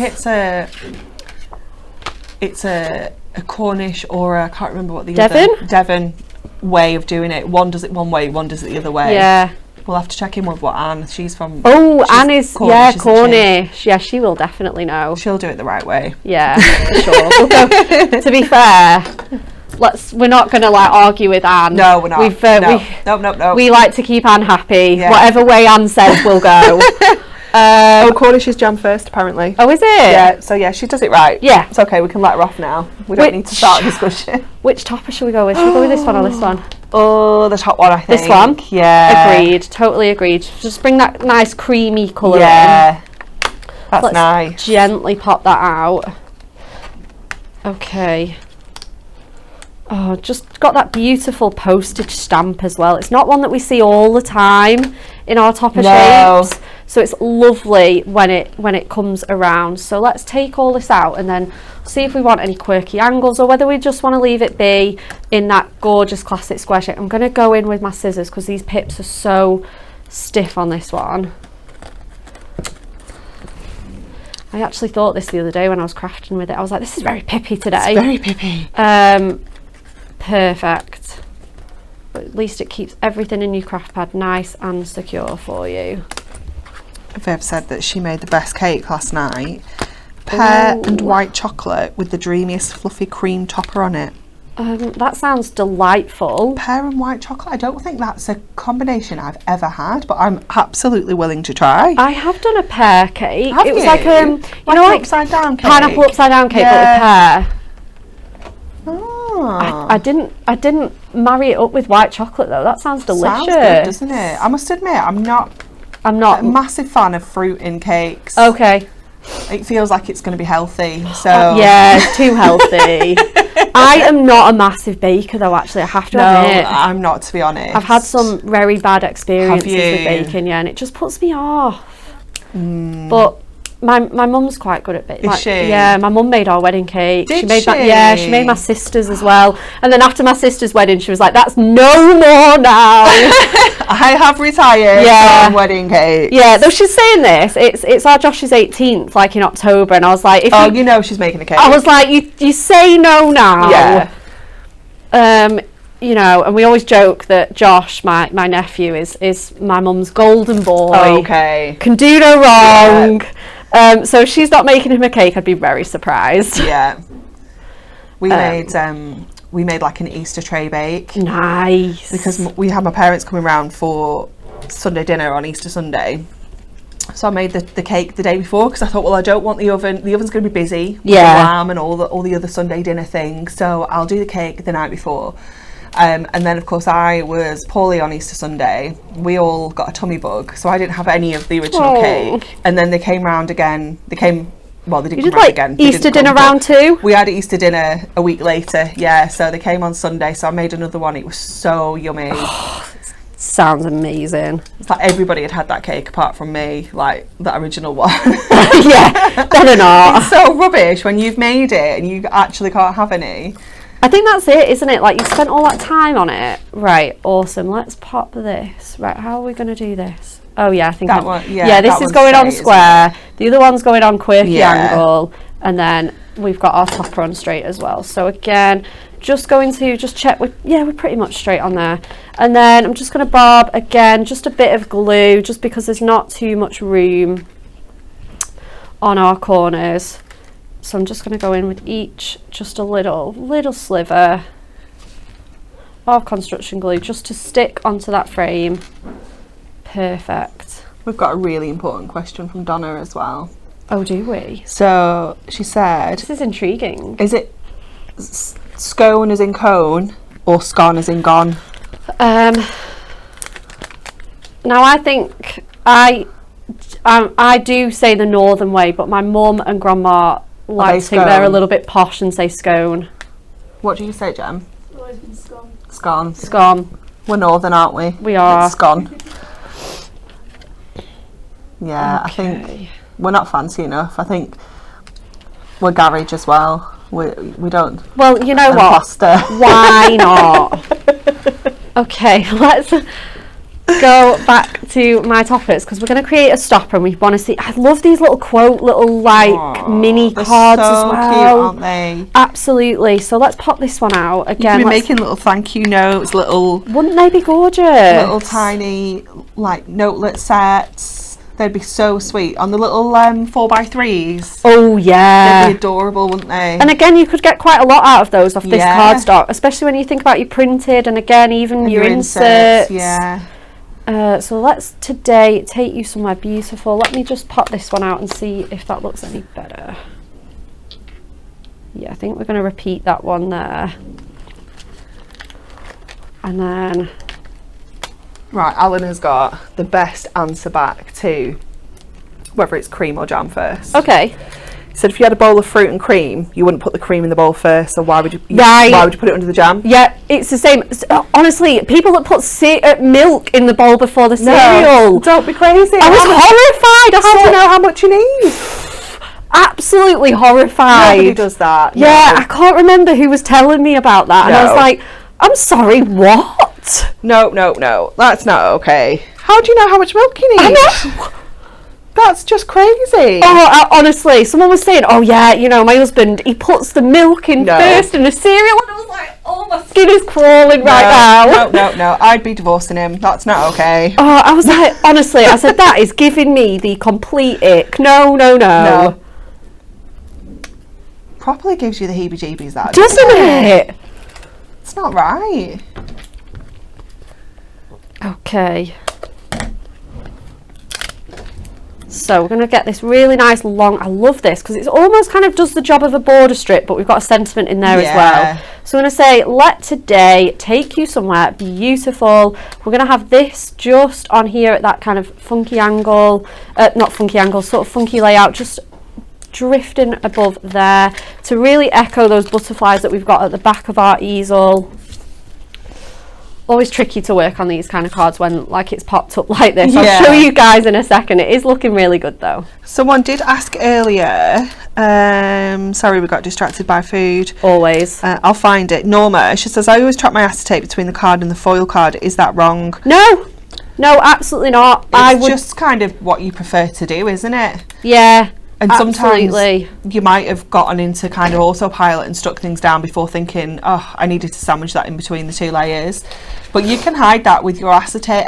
it's a Cornish or I can't remember what the Devon way of doing it. One does it one way, one does it the other way. Yeah. We'll have to check in with what Anne, she's from. Oh, Anne is Cornish, Cornish. Yeah, she will definitely know. She'll do it the right way. Yeah, for sure. We'll go, to be fair, we're not going to like argue with Anne. No, we're not. No. We like to keep Anne happy. Yeah. Whatever way Anne says, we'll go. Cornish is jam first, apparently. Oh, is it? Yeah, so yeah, she does it right. Yeah. It's okay, we can let her off now. We don't need to start a discussion. Which topper should we go with? Should we go with this one or this one? Oh, the top one, I think. This one? Yeah. Agreed, totally agreed. Just bring that nice creamy colour in. That's Let's nice. Gently pop that out. Okay. Oh, just got that beautiful postage stamp as well. It's not one that we see all the time in our topper shapes. So it's lovely when it comes around. So let's take all this out and then see if we want any quirky angles or whether we just want to leave it be in that gorgeous classic square shape. I'm going to go in with my scissors because these pips are so stiff on this one. I actually thought this the other day when I was crafting with it. I was like, this is very pippy today. It's very pippy. Perfect. But at least it keeps everything in your craft pad nice and secure for you. Viv said that she made the best cake last night. Pear and white chocolate with the dreamiest fluffy cream topper on it. That sounds delightful. Pear and white chocolate. I don't think that's a combination I've ever had, but I'm absolutely willing to try. I have done a pear cake. Have it was you? like you know, like upside down cake. Pineapple upside down cake, but with pear. Oh. I didn't marry it up with white chocolate though. That sounds delicious. Sounds good, doesn't it? I must admit, I'm not a massive fan of fruit in cakes. Okay. It feels like it's going to be healthy, so yeah, it's too healthy. I am not a massive baker though, actually, I have to admit. No, I'm not, to be honest. I've had some very bad experiences with baking, yeah, and it just puts me off. But my mum's quite good at baking. Is she? Yeah, my mum made our wedding cake. Did she? she? She made my sister's as well. And then after my sister's wedding, she was like, "That's no more now." I have retired from wedding cake. Yeah, though she's saying this, it's our Josh's 18th, like in October, and I was like, you know she's making a cake. I was like, you say no now. Yeah. You know, and we always joke that Josh, my nephew, is my mum's golden boy. Okay. Can do no wrong. Yeah. So if she's not making him a cake, I'd be very surprised. Yeah. We made like an Easter tray bake. Nice. Because we had my parents coming round for Sunday dinner on Easter Sunday. So I made the cake the day before because I thought, well, I don't want the oven. The oven's going to be busy with the lamb and all the other Sunday dinner things. So I'll do the cake the night before. And then, of course, I was poorly on Easter Sunday. We all got a tummy bug, so I didn't have any of the original cake. And then they came round again. They didn't come round again. Easter dinner round 2? We had Easter dinner a week later, yeah. So they came on Sunday, so I made another one. It was so yummy. Sounds amazing. It's like everybody had that cake apart from me, like that original one. Yeah, better not. It's so rubbish when you've made it and you actually can't have any. I think that's it, isn't it? Like, you spent all that time on it. Right, awesome. Let's pop this. Right, how are we going to do this? Oh, yeah, I think That one, yeah, this that is one's going on straight, square. The other one's going on quirky Yeah. angle. And then we've got our topper on straight as well. So again, just going to just check with, yeah, we're pretty much straight on there. And then I'm just going to bob again, just a bit of glue, just because there's not too much room on our corners. So I'm just going to go in with each, just a little sliver of construction glue just to stick onto that frame. Perfect. We've got a really important question from Donna as well. Oh, do we? So she said, This is intriguing. is it scone as in cone or scone as in gone? Now I think I do say the northern way, but my mum and grandma like to think they're a scone? little bit posh and say scone. What do you say, Jem? It's always been scone. Scone. Scone. We're northern, aren't we? We are. It's scone. Yeah, I think Okay. we're not fancy enough. I think we're garage as well. We don't. Well, you know and what? pasta. Why not? Okay, let's go back to my toppers because we're going to create a stopper and we want to see. I love these little Aw, mini they're cards so as well. cute, aren't they? Absolutely. So let's pop this one out You again. could be let's- making little thank you notes, Wouldn't they be gorgeous? little tiny like notelet sets. They'd be so sweet on the little 4x3s. Oh yeah. They'd be adorable, wouldn't they? And again, you could get quite a lot out of those off this Yeah. cardstock, especially when you think about your printed and again, even And your inserts. Yeah. So let's today take you somewhere beautiful. Let me just pop this one out and see if that looks any better. Yeah, I think we're going to repeat that one there. And then Right, Alan has got the best answer back to whether it's cream or jam first. okay. He said if you had a bowl of fruit and cream, you wouldn't put the cream in the bowl first, so why would you Right. why would you put it under the jam? Yeah, it's the same. Honestly, people that put milk in the bowl before the cereal. Don't be crazy. I was horrified. I How do you thought, know how much you need? absolutely horrified. Nobody does that. Yeah, I can't remember who was telling me about that. And I was No. like, I'm sorry, what? No, that's not okay. How do you know how much milk you need? I know. That's just crazy. Oh, honestly, someone was saying, oh yeah, you know, my husband, he puts the milk in No. first in the cereal. And I was like, oh, my skin is crawling right now. No. I'd be divorcing him. That's not okay. Oh, I was like, honestly, I said, that is giving me the complete ick. No. Properly gives you the heebie-jeebies, that. Doesn't it? It's not right. Okay. So we're going to get this really nice long, I love this because it's almost kind of does the job of a border strip, but we've got a sentiment in there as well. So I'm going to say, let today take you somewhere beautiful. We're going to have this just on here at that kind of funky angle, not funky angle, sort of funky layout, just drifting above there to really echo those butterflies that we've got at the back of our easel. Always tricky to work on these kind of cards when like it's popped up like this. Yeah. I'll show you guys in a second. It is looking really good though. Someone did ask earlier, sorry we got distracted by food. Always. I'll find it. Norma, she says, I always track my acetate between the card and the foil card. Is that wrong? No, absolutely not. It's just kind of what you prefer to do, isn't it? Yeah. And sometimes absolutely. you might have gotten into kind of autopilot and stuck things down before thinking, oh, I needed to sandwich that in between the two layers. But you can hide that with your acetate,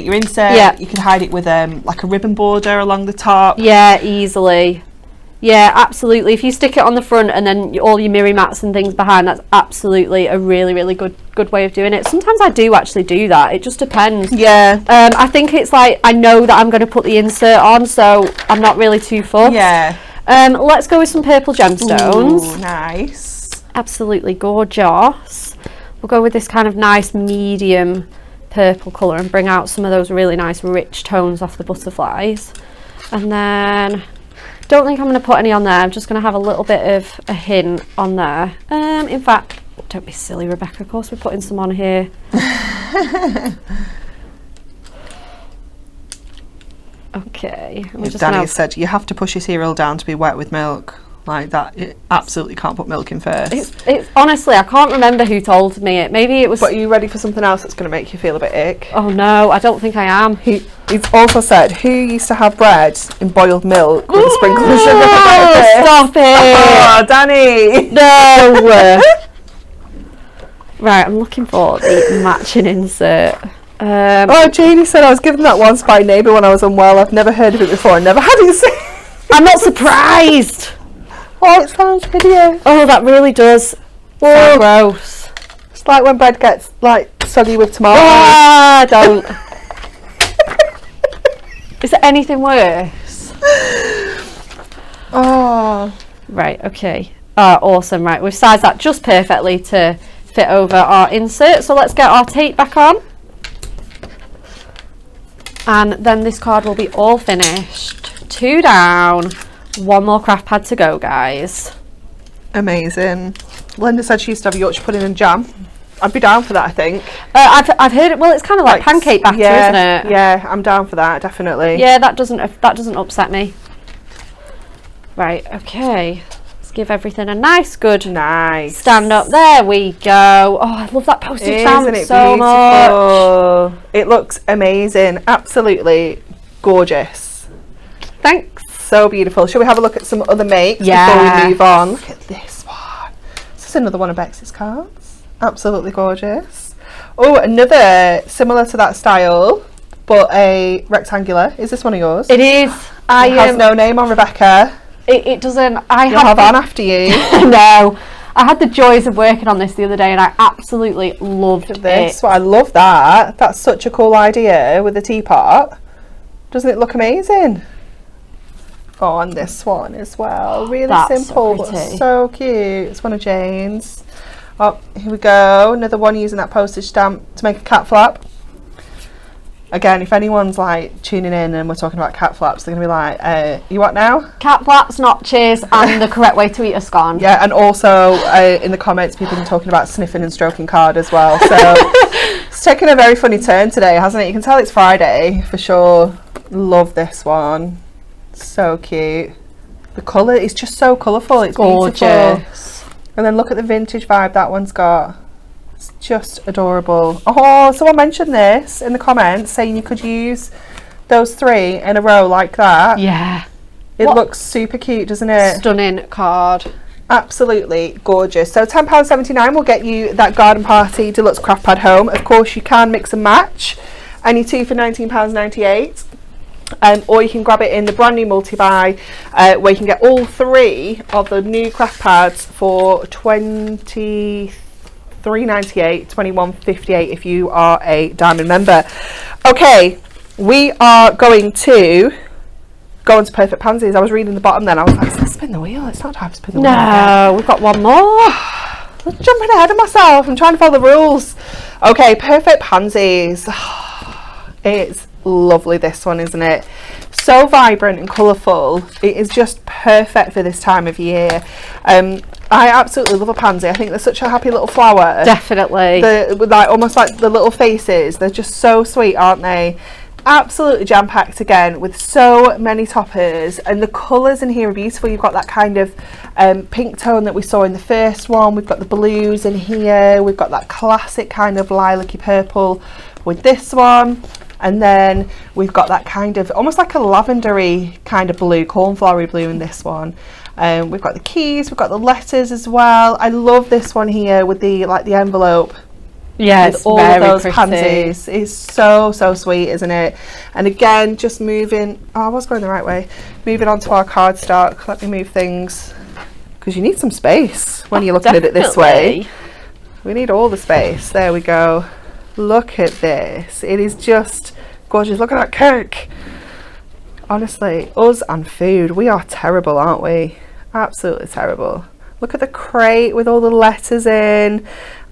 your insert. Yeah. You can hide it with like a ribbon border along the top. Yeah, easily. Yeah, absolutely. If you stick it on the front and then all your mirror mats and things behind, that's absolutely a really, really good way of doing it. Sometimes I do actually do that. It just depends. Yeah. I think it's like I know that I'm going to put the insert on, so I'm not really too fussed. Yeah. Let's go with some purple gemstones. Ooh, nice. Absolutely gorgeous. We'll go with this kind of nice medium purple colour and bring out some of those really nice rich tones off the butterflies. And then don't think I'm going to put any on there. I'm just going to have a little bit of a hint on there. In fact, don't be silly, Rebecca. Of course, we're putting some on here. Okay. I'm just Danny gonna- said you have to push your cereal down to be wet with milk. Like that, it absolutely can't put milk in first. It's honestly, I can't remember who told me it. Maybe it was. But are you ready for something else that's going to make you feel a bit ick? Oh no, I don't think I am. He's also said, who used to have bread in boiled milk with a sprinkle of sugar for breakfast? Stop it! Oh, Danny! No. Right, I'm looking for the matching insert. Oh, Janie said I was given that once by a neighbour when I was unwell. I've never heard of it before. I never had it. I'm not surprised. Oh, it sounds hideous. Oh, that really does. Oh. So gross. It's like when bread gets like soggy with tomatoes. Ah, don't. Is there anything worse? Oh. Right, okay. Awesome, right. We've sized that just perfectly to fit over our insert. So let's get our tape back on. And then this card will be all finished. 2 down. 1 more craft pad to go, guys. Amazing. Linda said she used to have Yorkshire pudding and jam. I'd be down for that, I think. I've heard it. Well, it's kind of like pancake batter, yeah, isn't it? Yeah, I'm down for that, definitely. Yeah, that doesn't upset me. Right, okay. Let's give everything a nice, good Nice. stand up. There we go. Oh, I love that postage stamp Isn't it so much. beautiful? It looks amazing. Absolutely gorgeous. Thanks. So beautiful. Shall we have a look at some other makes before we move on? Look at this one. This is another one of Bex's cards. Absolutely gorgeous. Oh, another similar to that style, but a rectangular. Is this one of yours? It is. It has no name on Rebecca. It doesn't. You'll have Anne after you. No. I had the joys of working on this the other day and I absolutely loved This. it. Well, I love that. That's such a cool idea with the teapot. Doesn't it look amazing? Oh, and this one as well. Really That's simple, so but pretty. so cute. It's one of Jane's. Oh, here we go. Another one using that postage stamp to make a cat flap. Again, if anyone's like tuning in and we're talking about cat flaps, they're going to be like, you what now? Cat flaps, notches, and the correct way to eat a scone. Yeah, and also in the comments, people have been talking about sniffing and stroking card as well. So it's taken a very funny turn today, hasn't it? You can tell it's Friday for sure. Love this one. So cute. The colour is just so colourful. It's beautiful. Gorgeous. And then look at the vintage vibe that one's got. It's just adorable. Oh, someone mentioned this in the comments saying you could use those 3 in a row like that. Yeah. It looks super cute, doesn't it? Stunning card. Absolutely gorgeous. So £10.79 will get you that Garden Party Deluxe Craft Pad home. Of course, you can mix and match. Any 2 for £19.98. Or you can grab it in the brand new multi-buy where you can get all 3 of the new craft pads for £23.98, £21.58 if you are a Diamond member. Okay, we are going to go on to Perfect Pansies. I was reading the bottom then, I was like, let's spin the wheel. It's not time to spin the wheel. No, we've got one more. I'm jumping ahead of myself. I'm trying to follow the rules. Okay, Perfect Pansies. It's lovely, this one, isn't it? So vibrant and colourful. It is just perfect for this time of year. I absolutely love a pansy. I think they're such a happy little flower. Definitely. With like almost like the little faces. They're just so sweet, aren't they? Absolutely jam-packed again with so many toppers, and the colours in here are beautiful. You've got that kind of pink tone that we saw in the first one. We've got the blues in here. We've got that classic kind of lilac-y purple with this one. And then we've got that kind of almost like a lavendery kind of blue, cornflowery blue in this one. We've got the keys, we've got the letters as well. I love this one here with the the envelope. Yeah, with it's all very of those pretty. pansies. It's so sweet, isn't it? And again, just moving. Oh, I was going the right way. Moving on to our cardstock. Let me move things because you need some space when you're looking at it this way. We need all the space. There we go. Look at this. It is just gorgeous. Look at that cake. Honestly, us and food, we are terrible, aren't we? Absolutely terrible. Look at the crate with all the letters in.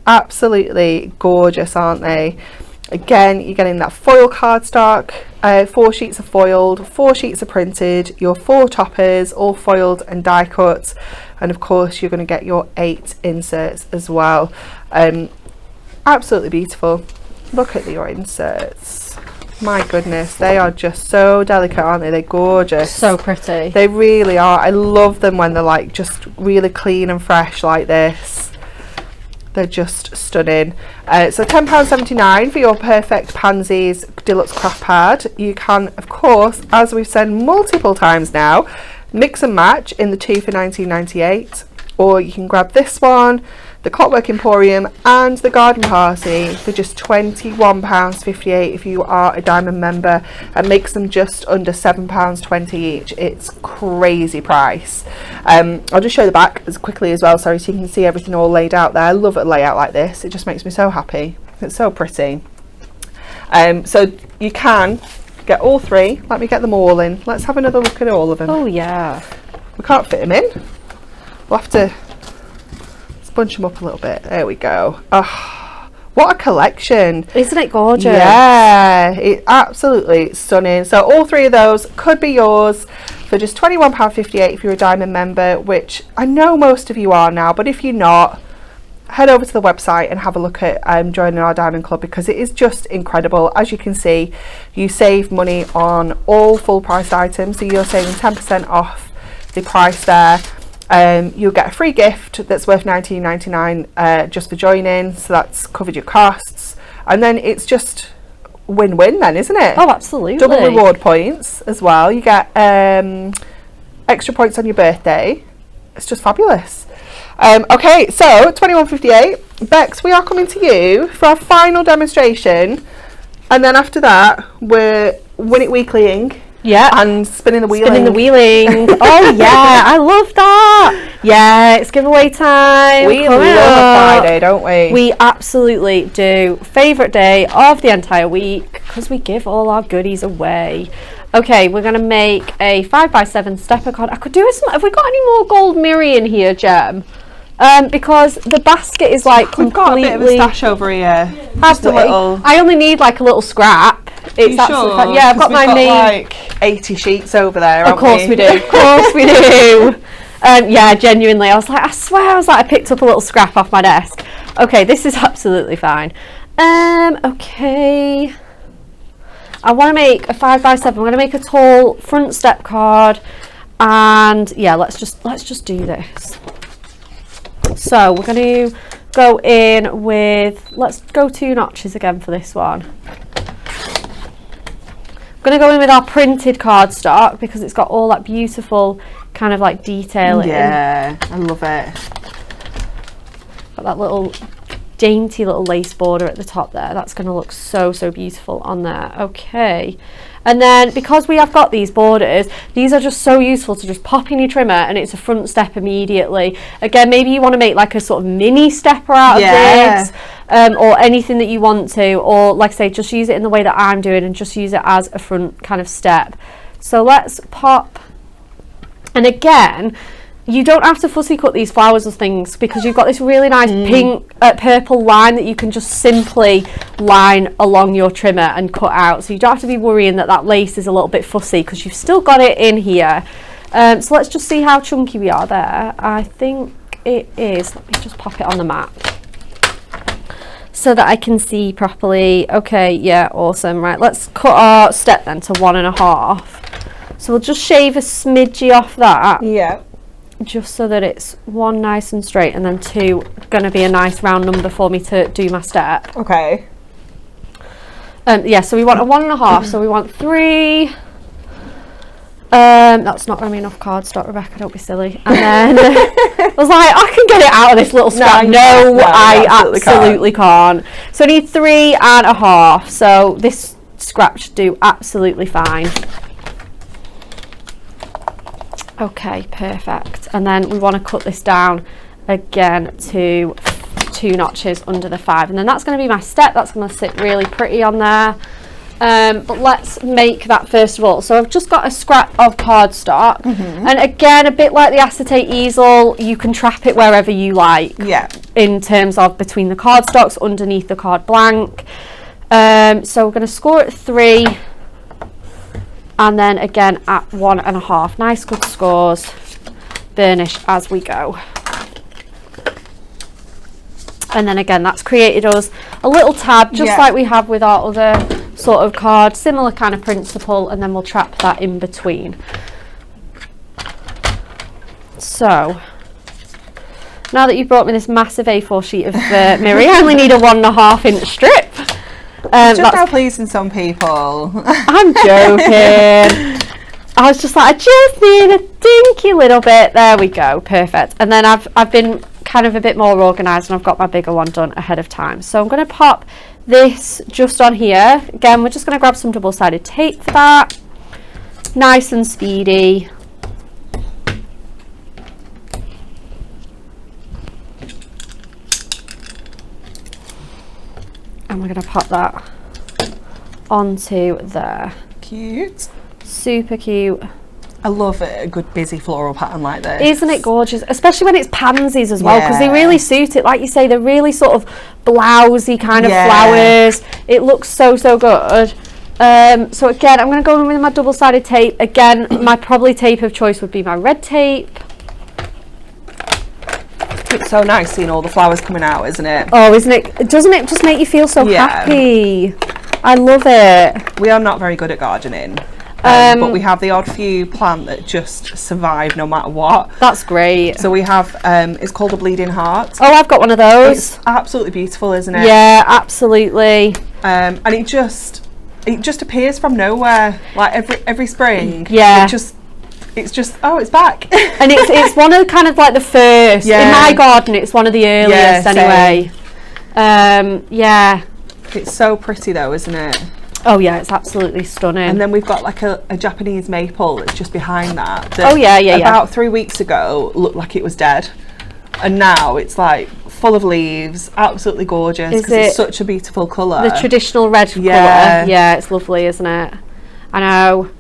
Absolutely gorgeous, aren't they? Again, you're getting that foil cardstock. 4 sheets are foiled, 4 sheets are printed, your 4 toppers, all foiled and die cut. And of course, you're going to get your 8 inserts as well. Absolutely beautiful. Look at your inserts. My goodness, they are just so delicate, aren't they? They're gorgeous. So pretty. They really are. I love them when they're like just really clean and fresh like this. They're just stunning. So £10.79 for your Perfect Pansies Deluxe Craft Pad. You can, of course, as we've said multiple times now, mix and match in the 2 for £19.98, or you can grab this one, the Clockwork Emporium and the Garden Party for just £21.58 if you are a Diamond member, and makes them just under £7.20 each. It's crazy price. I'll just show the back as quickly as well, sorry, so you can see everything all laid out there. I love a layout like this. It just makes me so happy. It's so pretty. So you can get all three. Let me get them all in. Let's have another look at all of them. Oh yeah. We can't fit them in. We'll have to bunch them up a little bit. There we go. Oh, what a collection. Isn't it gorgeous? Yeah, it's absolutely stunning. So all three of those could be yours for just £21.58 if you're a Diamond member, which I know most of you are now, but if you're not, head over to the website and have a look at joining our Diamond Club, because it is just incredible. As you can see, you save money on all full priced items, so you're saving 10% off the price there. You'll get a free gift that's worth $19.99 just for joining, so that's covered your costs, and then it's just win-win then, isn't it? Oh, absolutely. Double reward points as well. You get extra points on your birthday. It's just fabulous. Okay, so £21.58. Bex, we are coming to you for our final demonstration, and then after that we're Win It Weeklying. Yeah. And spinning the wheeling. Spinning the wheeling. Oh yeah, I love that. Yeah, it's giveaway time. We love a Friday, don't we? We absolutely do. Favourite day of the entire week, because we give all our goodies away. Okay, we're going to make a 5x7 stepper card. I could do some. Have we got any more gold mirror in here, Gem? Because the basket is like We've completely... got a bit of a stash over here. Just a little... I only need like a little scrap. It's absolutely fine. Yeah, I've got my main... like 80 sheets over there, Of course we do. Of course we do. Yeah, genuinely. I was like, I swear, I picked up a little scrap off my desk. Okay, this is absolutely fine. Okay. I want to make a 5x7. I'm going to make a tall front step card, and yeah, let's just do this. So we're going to go in with, let's go 2 notches again for this one. I'm going to go in with our printed cardstock because it's got all that beautiful kind of like detail in. Yeah, I love it. Got that little dainty little lace border at the top there. That's going to look so beautiful on there. Okay, and then because we have got these borders, these are just so useful to just pop in your trimmer and it's a front step immediately. Again, maybe you want to make like a sort of mini stepper out of this, or anything that you want to, or like I say, just use it in the way that I'm doing and just use it as a front kind of step. So let's pop, and again, you don't have to fussy cut these flowers or things because you've got this really nice pink, purple line that you can just simply line along your trimmer and cut out. So you don't have to be worrying that that lace is a little bit fussy because you've still got it in here. So let's just see how chunky we are there. I think it is. Let me just pop it on the map so that I can see properly. Okay, yeah, awesome. Right, let's cut our step then to 1.5. So we'll just shave a smidgy off that. Yeah. Just so that it's 1 nice and straight, and then 2 going to be a nice round number for me to do my step. Okay. Yeah, so we want a 1.5, so we want 3. That's not going to be enough cardstock, Rebecca, don't be silly. And then I was like, I can get it out of this little scrap. No, I absolutely can't. So I need 3.5, so this scrap should do absolutely fine. Okay, perfect. And then we want to cut this down again to 2 notches under the 5, and then that's going to be my step. That's going to sit really pretty on there. But let's make that first of all. So I've just got a scrap of cardstock, and again, a bit like the acetate easel, you can trap it wherever you like. Yeah. In terms of between the cardstocks, underneath the card blank. So we're going to score at 3. And then again at 1.5. Nice good scores. Burnish as we go. And then again, that's created us a little tab, just like we have with our other sort sort of card, similar kind of principle, and then we'll trap that in between. So now that you've brought me this massive A4 sheet of mirror, I only need a 1.5 inch strip. Just how pleasing some people. I'm joking. I was just like, I just need a dinky little bit. There we go, perfect. And then I've been kind of a bit more organised, and I've got my bigger one done ahead of time. So I'm going to pop this just on here. Again, we're just going to grab some double-sided tape for that. Nice and speedy. And we're going to pop that onto there. Cute. Super cute. I love a good busy floral pattern like this. Isn't it gorgeous? Especially when it's pansies as well, because they really suit it. Like you say, they're really sort of blousy kind of flowers. It looks so good. So again, I'm going to go in with my double-sided tape. Again, my probably tape of choice would be my red tape. It's so nice seeing all the flowers coming out, isn't it? Oh, isn't it? Doesn't it just make you feel so happy? I love it. We are not very good at gardening. But we have the odd few plant that just survive no matter what. That's great. So we have, it's called a bleeding heart. Oh, I've got one of those. It's absolutely beautiful, isn't it? Yeah, absolutely. And it just appears from nowhere, like every spring. Yeah. It's just oh, it's back. And it's one of kind of like the first in my garden. It's one of the earliest anyway. Yeah. It's so pretty though, isn't it? Oh yeah, it's absolutely stunning. And then we've got like a Japanese maple that's just behind that. Oh yeah. About 3 weeks ago looked like it was dead, and now it's like full of leaves, absolutely gorgeous because it's such a beautiful colour. The traditional red colour. Yeah, it's lovely, isn't it? I know.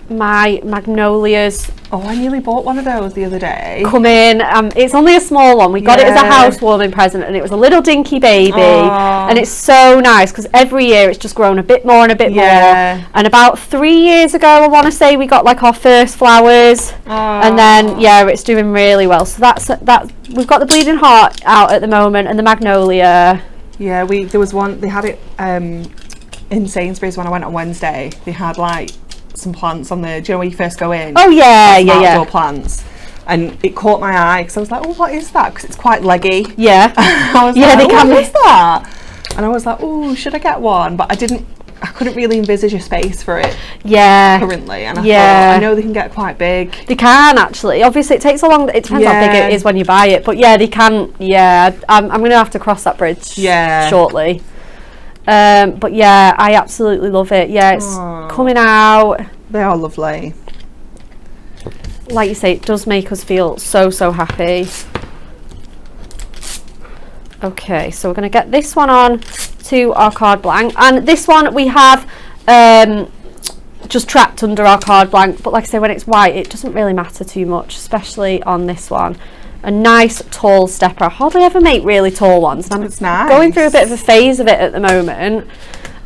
My magnolias. Oh, I nearly bought one of those the other day. Come in. It's only a small one. We got it as a housewarming present, and it was a little dinky baby. Aww. And it's so nice because every year it's just grown a bit more and a bit more. And about 3 years ago, I want to say, we got like our first flowers. Aww. And then it's doing really well. So that's we've got the bleeding heart out at the moment, and the magnolia. Yeah, there was one. They had it in Sainsbury's when I went on Wednesday. They had like some plants on the, do you know where you first go in? Oh yeah. Outdoor plants, and it caught my eye because I was like, oh, what is that? Because it's quite leggy. Yeah. I was like, what is that? And I was like, oh, should I get one? But I couldn't really envisage a space for it. Yeah. Currently, and I thought, I know they can get quite big. They can actually. Obviously, it takes a long. It depends how big it is when you buy it, but yeah, they can. Yeah, I'm going to have to cross that bridge. Shortly. But yeah, I absolutely love it. Yeah, it's coming out. They are lovely. Like you say, it does make us feel so happy. Okay, so we're going to get this one on to our card blank, and this one we have just trapped under our card blank, but like I say, when it's white it doesn't really matter too much, especially on this one. A nice tall stepper. I hardly ever make really tall ones, and it's nice. Going through a bit of a phase of it at the moment.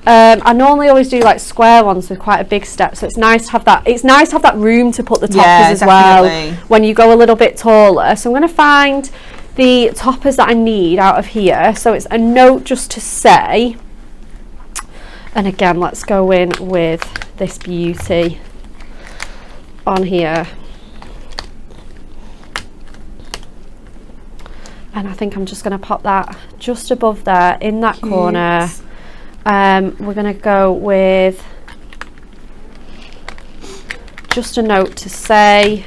I normally always do like square ones with quite a big step, so it's nice to have that. It's nice to have that room to put the toppers as well when you go a little bit taller. So I'm going to find the toppers that I need out of here. So it's a note just to say, and again, let's go in with this beauty on here. And I think I'm just going to pop that just above there in that corner. We're going to go with just a note to say.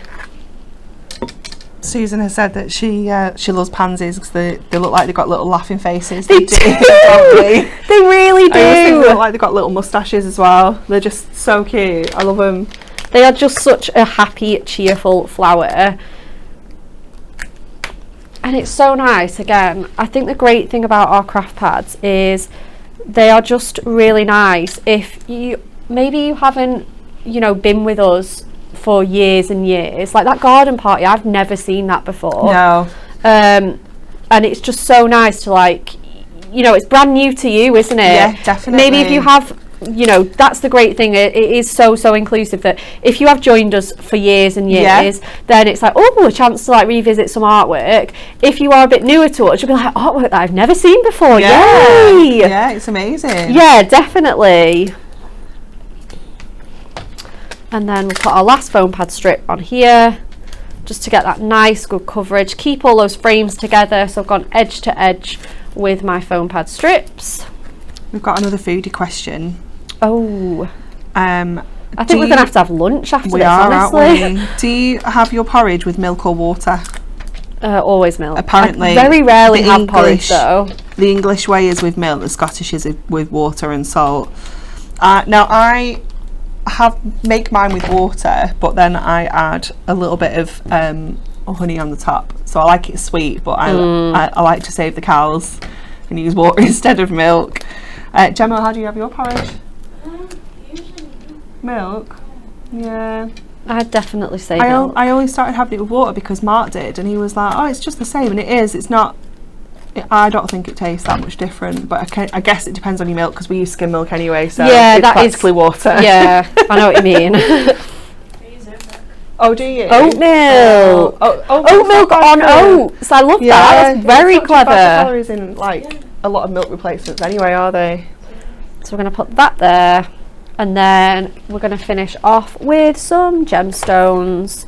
Susan has said that she loves pansies because they look like they've got little laughing faces. They do. They really do. I always think they look like they've got little moustaches as well. They're just so cute. I love them. They are just such a happy, cheerful flower. And it's so nice. Again, I think the great thing about our craft pads is they are just really nice. If you haven't been with us for years and years, like that garden party, I've never seen that before. No. And it's just so nice to it's brand new to you, isn't it? Yeah, definitely. Maybe if you have you know, that's the great thing. It is so inclusive that if you have joined us for years and years, then it's like, oh, a chance to like revisit some artwork. If you are a bit newer to us, you'll be like, artwork that I've never seen before. Yay! Yeah, it's amazing. Yeah, definitely. And then we'll put our last foam pad strip on here, just to get that nice good coverage. Keep all those frames together. So I've gone edge to edge with my foam pad strips. We've got another foodie question. Oh, I think we're gonna have to have lunch after we this, are, honestly. aren't we? Do you have your porridge with milk or water? Always milk. Apparently, I very rarely the have porridge though. The English way is with milk, the Scottish is with water and salt. Now I make mine with water, but then I add a little bit of honey on the top. So I like it sweet, but I like to save the cows and use water instead of milk. Gemma, how do you have your porridge? Usually Milk? Yeah. I'd definitely say I milk. only started having it with water because Mark did, and he was like, oh, it's just the same, and it is. It's not. I don't think it tastes that much different, but I guess it depends on your milk because we use skim milk anyway, so Yeah, it's that is- practically water. Yeah, I know what you mean. I use oat milk. Oh, do you? Oatmeal. Oat milk on oats. I love that. That's very it's not too bad. The clever. calories in like a lot of milk replacements anyway, are they? So we're going to put that there, and then we're going to finish off with some gemstones.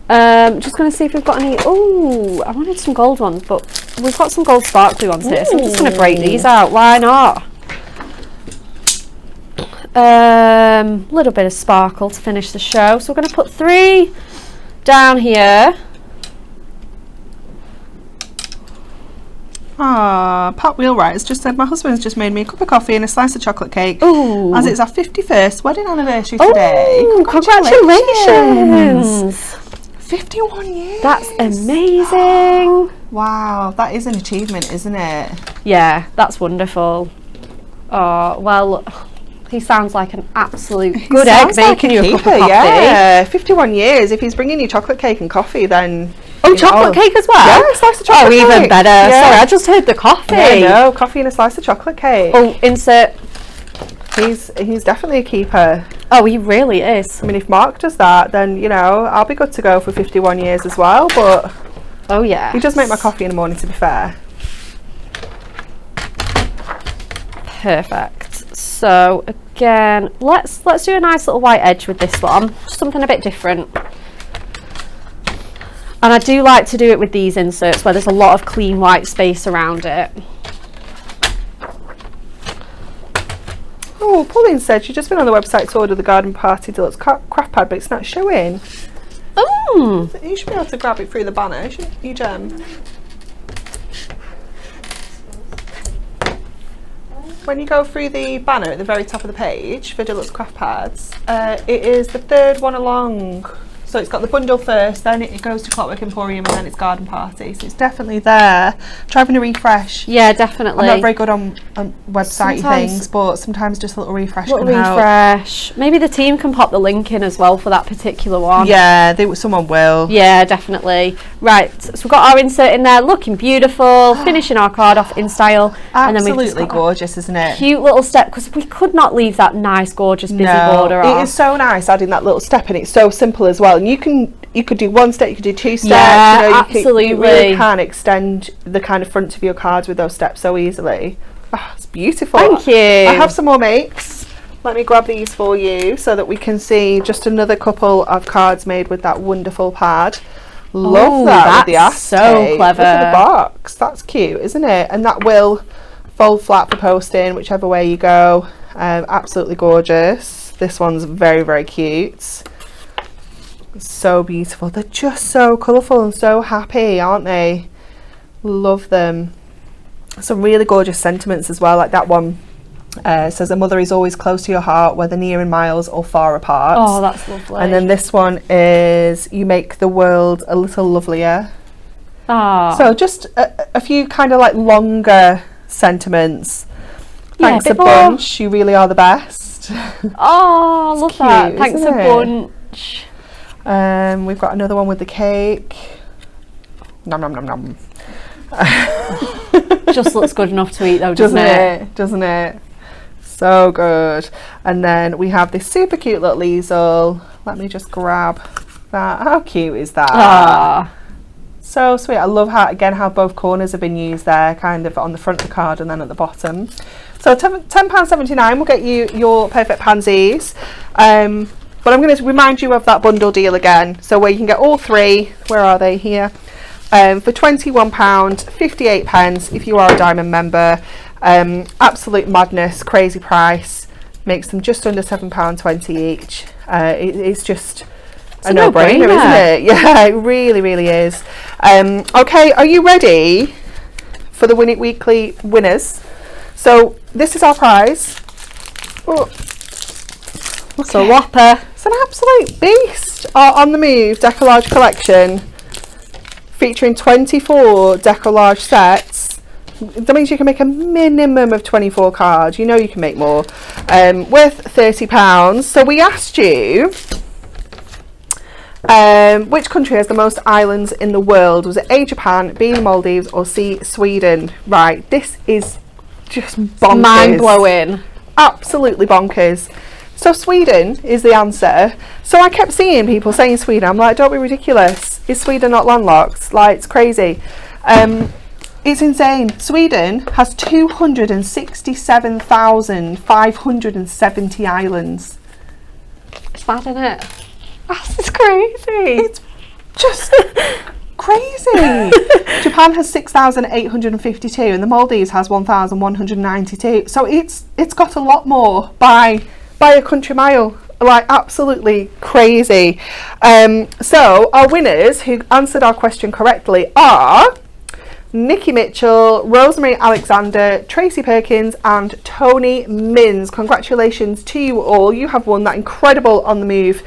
Just going to see if we've got any. Oh, I wanted some gold ones, but we've got some gold sparkly ones here, so I'm just going to break these out. Why not? Little bit of sparkle to finish the show. So we're going to put 3 down here. Pat Wheelwright has just said, my husband's just made me a cup of coffee and a slice of chocolate cake. Ooh. As it's our 51st wedding anniversary today. Oh, congratulations. 51 years. That's amazing. Wow, that is an achievement, isn't it? Yeah, that's wonderful. Oh, well, he sounds like an absolute good egg Sounds like making you a cup of keeper, coffee. Yeah, 51 years. If he's bringing you chocolate cake and coffee, then... Oh, you know, chocolate cake as well? Yeah, a slice of chocolate Oh, even cake. better. Yeah. Sorry, I just heard the coffee. Yeah, no, coffee and a slice of chocolate cake. Oh, insert. He's definitely a keeper. Oh, he really is. I mean, if Mark does that, then, you know, I'll be good to go for 51 years as well, but Oh, yeah. he does make my coffee in the morning, to be fair. Perfect. So, again, let's do a nice little white edge with this one. Just something a bit different. And I do like to do it with these inserts where there's a lot of clean white space around it. Oh, Pauline said she's just been on the website to order the Garden Party Deluxe Craft Pad, but it's not showing. Oh, You should be able to grab it through the banner, shouldn't you, Jem? When you go through the banner at the very top of the page for Deluxe Craft Pads, it is the 3rd one along. So it's got the bundle first, then it goes to Clockwork Emporium, and then it's Garden Party. So it's definitely there. Trying to refresh. yeah, definitely. I'm not very good on website Sometimes- things, but sometimes just a little refresh Little can help. refresh. Maybe the team can pop the link in as well for that particular one. Yeah, someone will. Yeah, definitely. Right, so we've got our insert in there, looking beautiful, finishing our card off in style. And then we've just Absolutely got gorgeous, isn't a it? cute little step, because we could not leave that nice, gorgeous, busy border it off. is so nice adding that little step, and it's so simple as well. And you could do one step, you could do 2 steps. Yeah, you know, absolutely. You really can extend the kind of front of your cards with those steps so easily. Oh, it's beautiful. Thank you. I have some more makes. Let me grab these for you so that we can see just another couple of cards made with that wonderful pad. Love Oh, that with the that's so acetate. clever. Look at the box. That's cute, isn't it? And that will fold flat for posting, whichever way you go. Absolutely gorgeous. This one's very, very cute. So beautiful. They're just so colourful and so happy, aren't they? Love them. Some really gorgeous sentiments as well, like that one says, a mother is always close to your heart, whether near in miles or far apart. Oh, that's lovely. And then this one is, you make the world a little lovelier. Ah, So just a few kind of like longer sentiments. Yeah, Thanks a a bit more- bunch, you really are the best. oh, love that. cute, Thanks a isn't it? bunch. We've got another one with the cake. Nom nom nom nom. Just looks good enough to eat though, doesn't Doesn't it? it? Doesn't it? So good. And then we have this super cute little easel. Let me just grab that. How cute is that? Ah. So sweet. I love how both corners have been used there, kind of on the front of the card and then at the bottom. So £10.79 will get you your perfect pansies. But I'm going to remind you of that bundle deal again. So where you can get all three, where are they here? For £21.58 if you are a Diamond member. Absolute madness, crazy price. Makes them just under £7.20 each. It's just a no-brainer, isn't it? Yeah, it really, really is. Okay, are you ready for the Win It Weekly winners? So this is our prize. Oh, So whopper. it's an absolute beast. Our On The Move Decollage collection, featuring 24 decollage sets. That means you can make a minimum of 24 cards. You know you can make more. Worth £30. So we asked you, which country has the most islands in the world? Was it A, Japan, B, the Maldives, or C, Sweden? Right, this is just bonkers. Mind-blowing. Absolutely bonkers. So Sweden is the answer. So I kept seeing people saying Sweden. I'm like, don't be ridiculous. Is Sweden not landlocked? Like, it's crazy. It's insane. Sweden has 267,570 islands. It's mad, isn't it? It's crazy. It's just crazy. Japan has 6,852 and the Maldives has 1,192. So it's got a lot more by a country mile. Like, absolutely crazy. So our winners who answered our question correctly are Nikki Mitchell, Rosemary Alexander, Tracy Perkins and Tony Mins. Congratulations to you all. You have won that incredible On The Move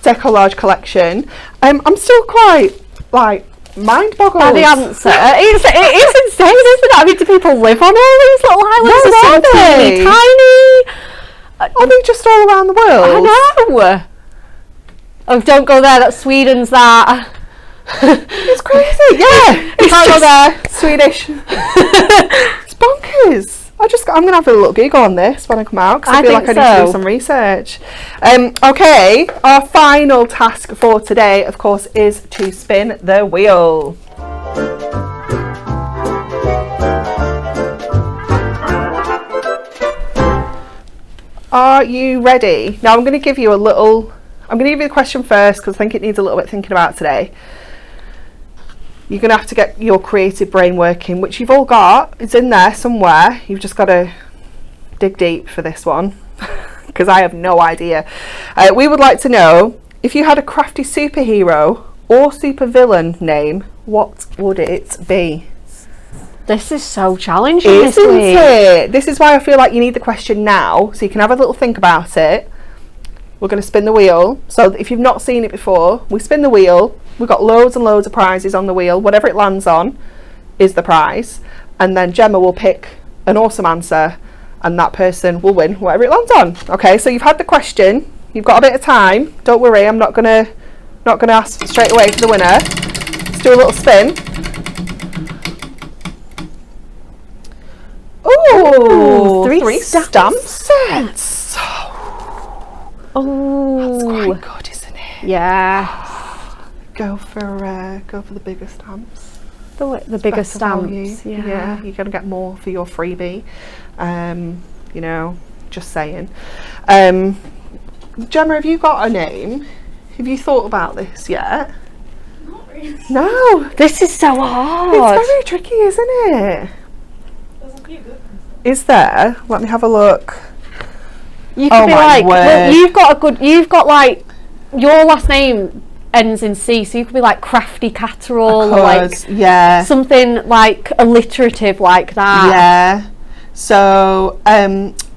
decollage collection. I'm still quite mind boggled By the answer. It is insane, isn't it? I mean, do people live on all these little islands? No, They're so teeny tiny. Are they just all around the world? I know. Oh, don't go there. That's Sweden's that. It's crazy. Yeah, you can't go there. Swedish. It's bonkers. I'm gonna have a little Google on this when I come out because I feel like I need to do some research. Okay, our final task for today, of course, is to spin the wheel. Are you ready? Now I'm going to give you the question first because I think it needs a little bit thinking about today. You're going to have to get your creative brain working, which you've all got. It's in there somewhere. You've just got to dig deep for this one because I have no idea. We would like to know, if you had a crafty superhero or supervillain name, what would it be? This is so challenging, Isn't it? This is why I feel like you need the question now, so you can have a little think about it. We're going to spin the wheel. So if you've not seen it before, we spin the wheel. We've got loads and loads of prizes on the wheel. Whatever it lands on is the prize. And then Gemma will pick an awesome answer and that person will win whatever it lands on. Okay, so you've had the question. You've got a bit of time. Don't worry, I'm not gonna ask straight away for the winner. Let's do a little spin. Ooh, three stamp sets. Oh, That's quite good, isn't it? yeah. Go for the bigger stamps. The bigger Better value. stamps. Yeah, you're gonna get more for your freebie. You know, just saying. Gemma, have you got a name? Have you thought about this yet? Not really. No. This is so hard. It's very tricky, isn't it? There's a few good ones. Is there? Let me have a look. You could Oh be my like, word. well, you've got like, your last name ends in C, so you could be like Crafty Catterall or like yeah, something like alliterative like that. yeah. So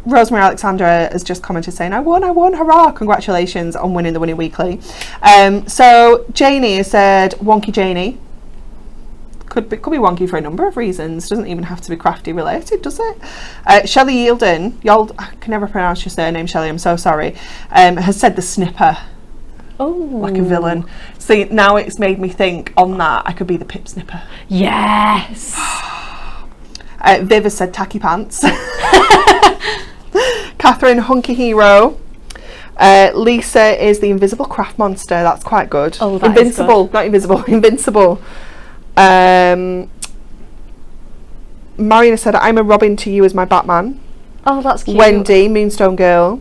Rosemary Alexandra has just commented saying, I won, hurrah, congratulations on winning the Winning Weekly. So Janie has said Wonky Janie. Could be wonky for a number of reasons. Doesn't even have to be crafty related, does it? Shelley Yielden, I can never pronounce your surname, Shelley, I'm so sorry, has said the Snipper. Oh, Like a villain. See, now it's made me think on that I could be the Pip Snipper. yes. Viv has said tacky pants. Catherine, Hunky Hero. Lisa is the Invisible Craft Monster. That's quite good. Oh, that Invincible, is good. not invisible. Invincible. Marina said, I'm a Robin to you as my Batman. Oh, that's cute. Wendy, Moonstone Girl.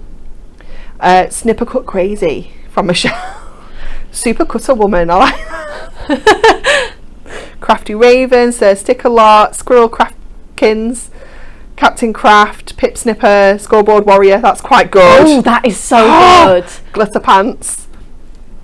Snipper Cut Crazy from Michelle. Super Cutter Woman. I like that. Crafty Raven, Sir Stick a Lot, Squirrel Craftkins, Captain Craft, Pip Snipper, Scoreboard Warrior. That's quite good. Oh, that is so good. Glitter Pants.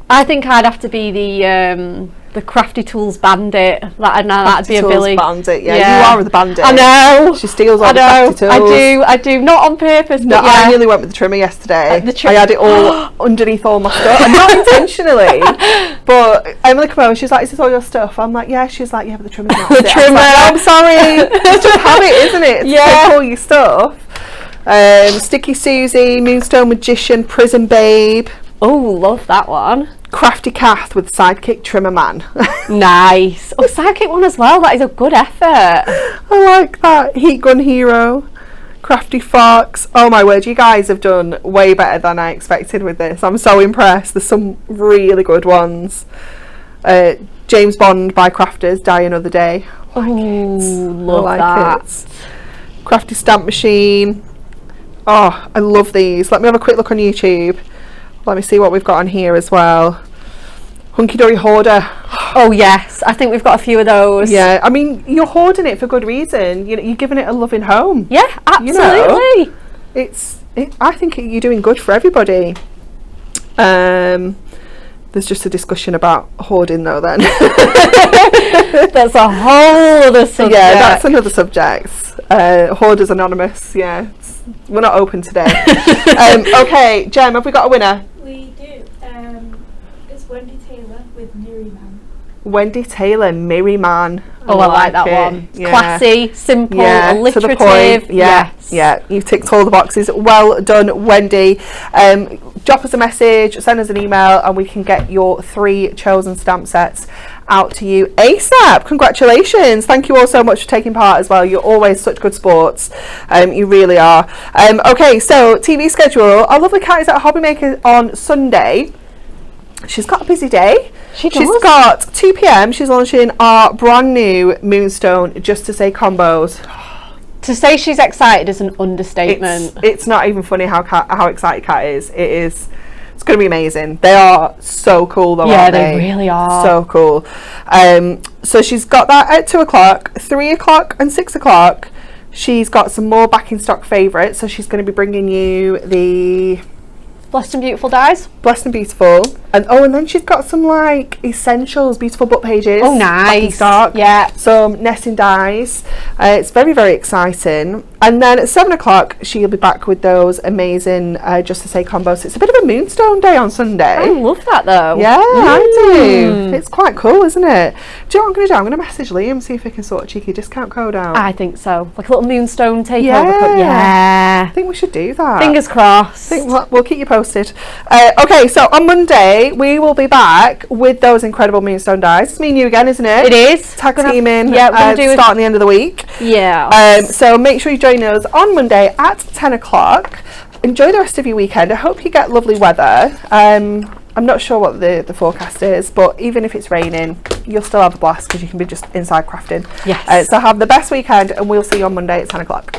I think I'd have to be the Crafty Tools Bandit. That'd be a Tools Billy. Bandit. Yeah, you are the bandit. I know. She steals all I the know. crafty tools. I do. Not on purpose, No, but yeah. I nearly went with the trimmer yesterday. The I had it all underneath all my stuff, and not intentionally. But Emily came over. She's like, "Is this all your stuff?" I'm like, "Yeah." She's like, "Yeah, but the trimmer's not." The it." I was like, trimmer. "No, I'm sorry. It's just habit, isn't it? To Yeah. take all your stuff. Sticky Susie, Moonstone Magician, Prison Babe, Oh, love that one. Crafty Kath with Sidekick Trimmer Man. Nice. Oh, Sidekick one as well. That is a good effort. I like that. Heat Gun Hero, Crafty Fox. Oh my word, you guys have done way better than I expected with this. I'm so impressed. There's some really good ones. James Bond by Crafters, Die Another Day. Oh, love I like that. it. Crafty Stamp Machine. Oh, I love these. Let me have a quick look on YouTube. Let me see what we've got on here as well. Hunkydory Hoarder. Oh yes, I think we've got a few of those. Yeah, I mean, you're hoarding it for good reason. You know, you're giving it a loving home. Yeah, absolutely. I think you're doing good for everybody. There's just a discussion about hoarding though then. That's a whole other subject. Yeah, that's another subject. Hoarders Anonymous, yeah. We're not open today. Okay, Jem, have we got a winner? We do. It's Wendy Taylor with Miri Man. Wendy Taylor, Miri Man. Oh, I like that it. one. It's Yeah. classy, simple, Yeah, alliterative. to the point. Yeah, Yes. yeah, you've ticked all the boxes. Well done, Wendy. Drop us a message, send us an email, and we can get your 3 chosen stamp sets out to you ASAP. Congratulations. Thank you all so much for taking part as well. You're always such good sports. You really are. Okay, so TV schedule. Our lovely Cat is at Hobby Maker on Sunday. She's got a busy day. She's got 2 p.m. She's launching our brand new Moonstone Just to Say combos. To say she's excited is an understatement. It's not even funny how excited Kat is. It's going to be amazing. They are so cool though, Yeah, aren't they really are. So cool. So she's got that at 2 o'clock, 3 o'clock and 6 o'clock. She's got some more back in stock favourites. So she's going to be bringing you the Blessed and Beautiful dies. Blessed and Beautiful. And then she's got some like essentials, beautiful book pages. Oh, back in nice. stock. Yeah. Some nesting dies. It's very, very exciting. And then at 7 o'clock, she'll be back with those amazing Just to Say combos. It's a bit of a Moonstone day on Sunday. I love that though. Yeah, I do. It's quite cool, isn't it? Do you know what I'm going to do? I'm going to message Liam, see if he can sort a cheeky discount code out. I think so. Like a little Moonstone takeover. Yeah. Yeah. I think we should do that. Fingers crossed. We'll keep you posted. Okay, so on Monday we will be back with those incredible Moonstone dies. It's me and you again, isn't it? It is. Tag Gonna- teaming. Yeah, we're gonna do start at the end of the week. Yeah. So make sure you join us on Monday at 10 o'clock. Enjoy the rest of your weekend. I hope you get lovely weather. I'm not sure what the forecast is, but even if it's raining, you'll still have a blast because you can be just inside crafting. Yes. So have the best weekend, and we'll see you on Monday at 10 o'clock.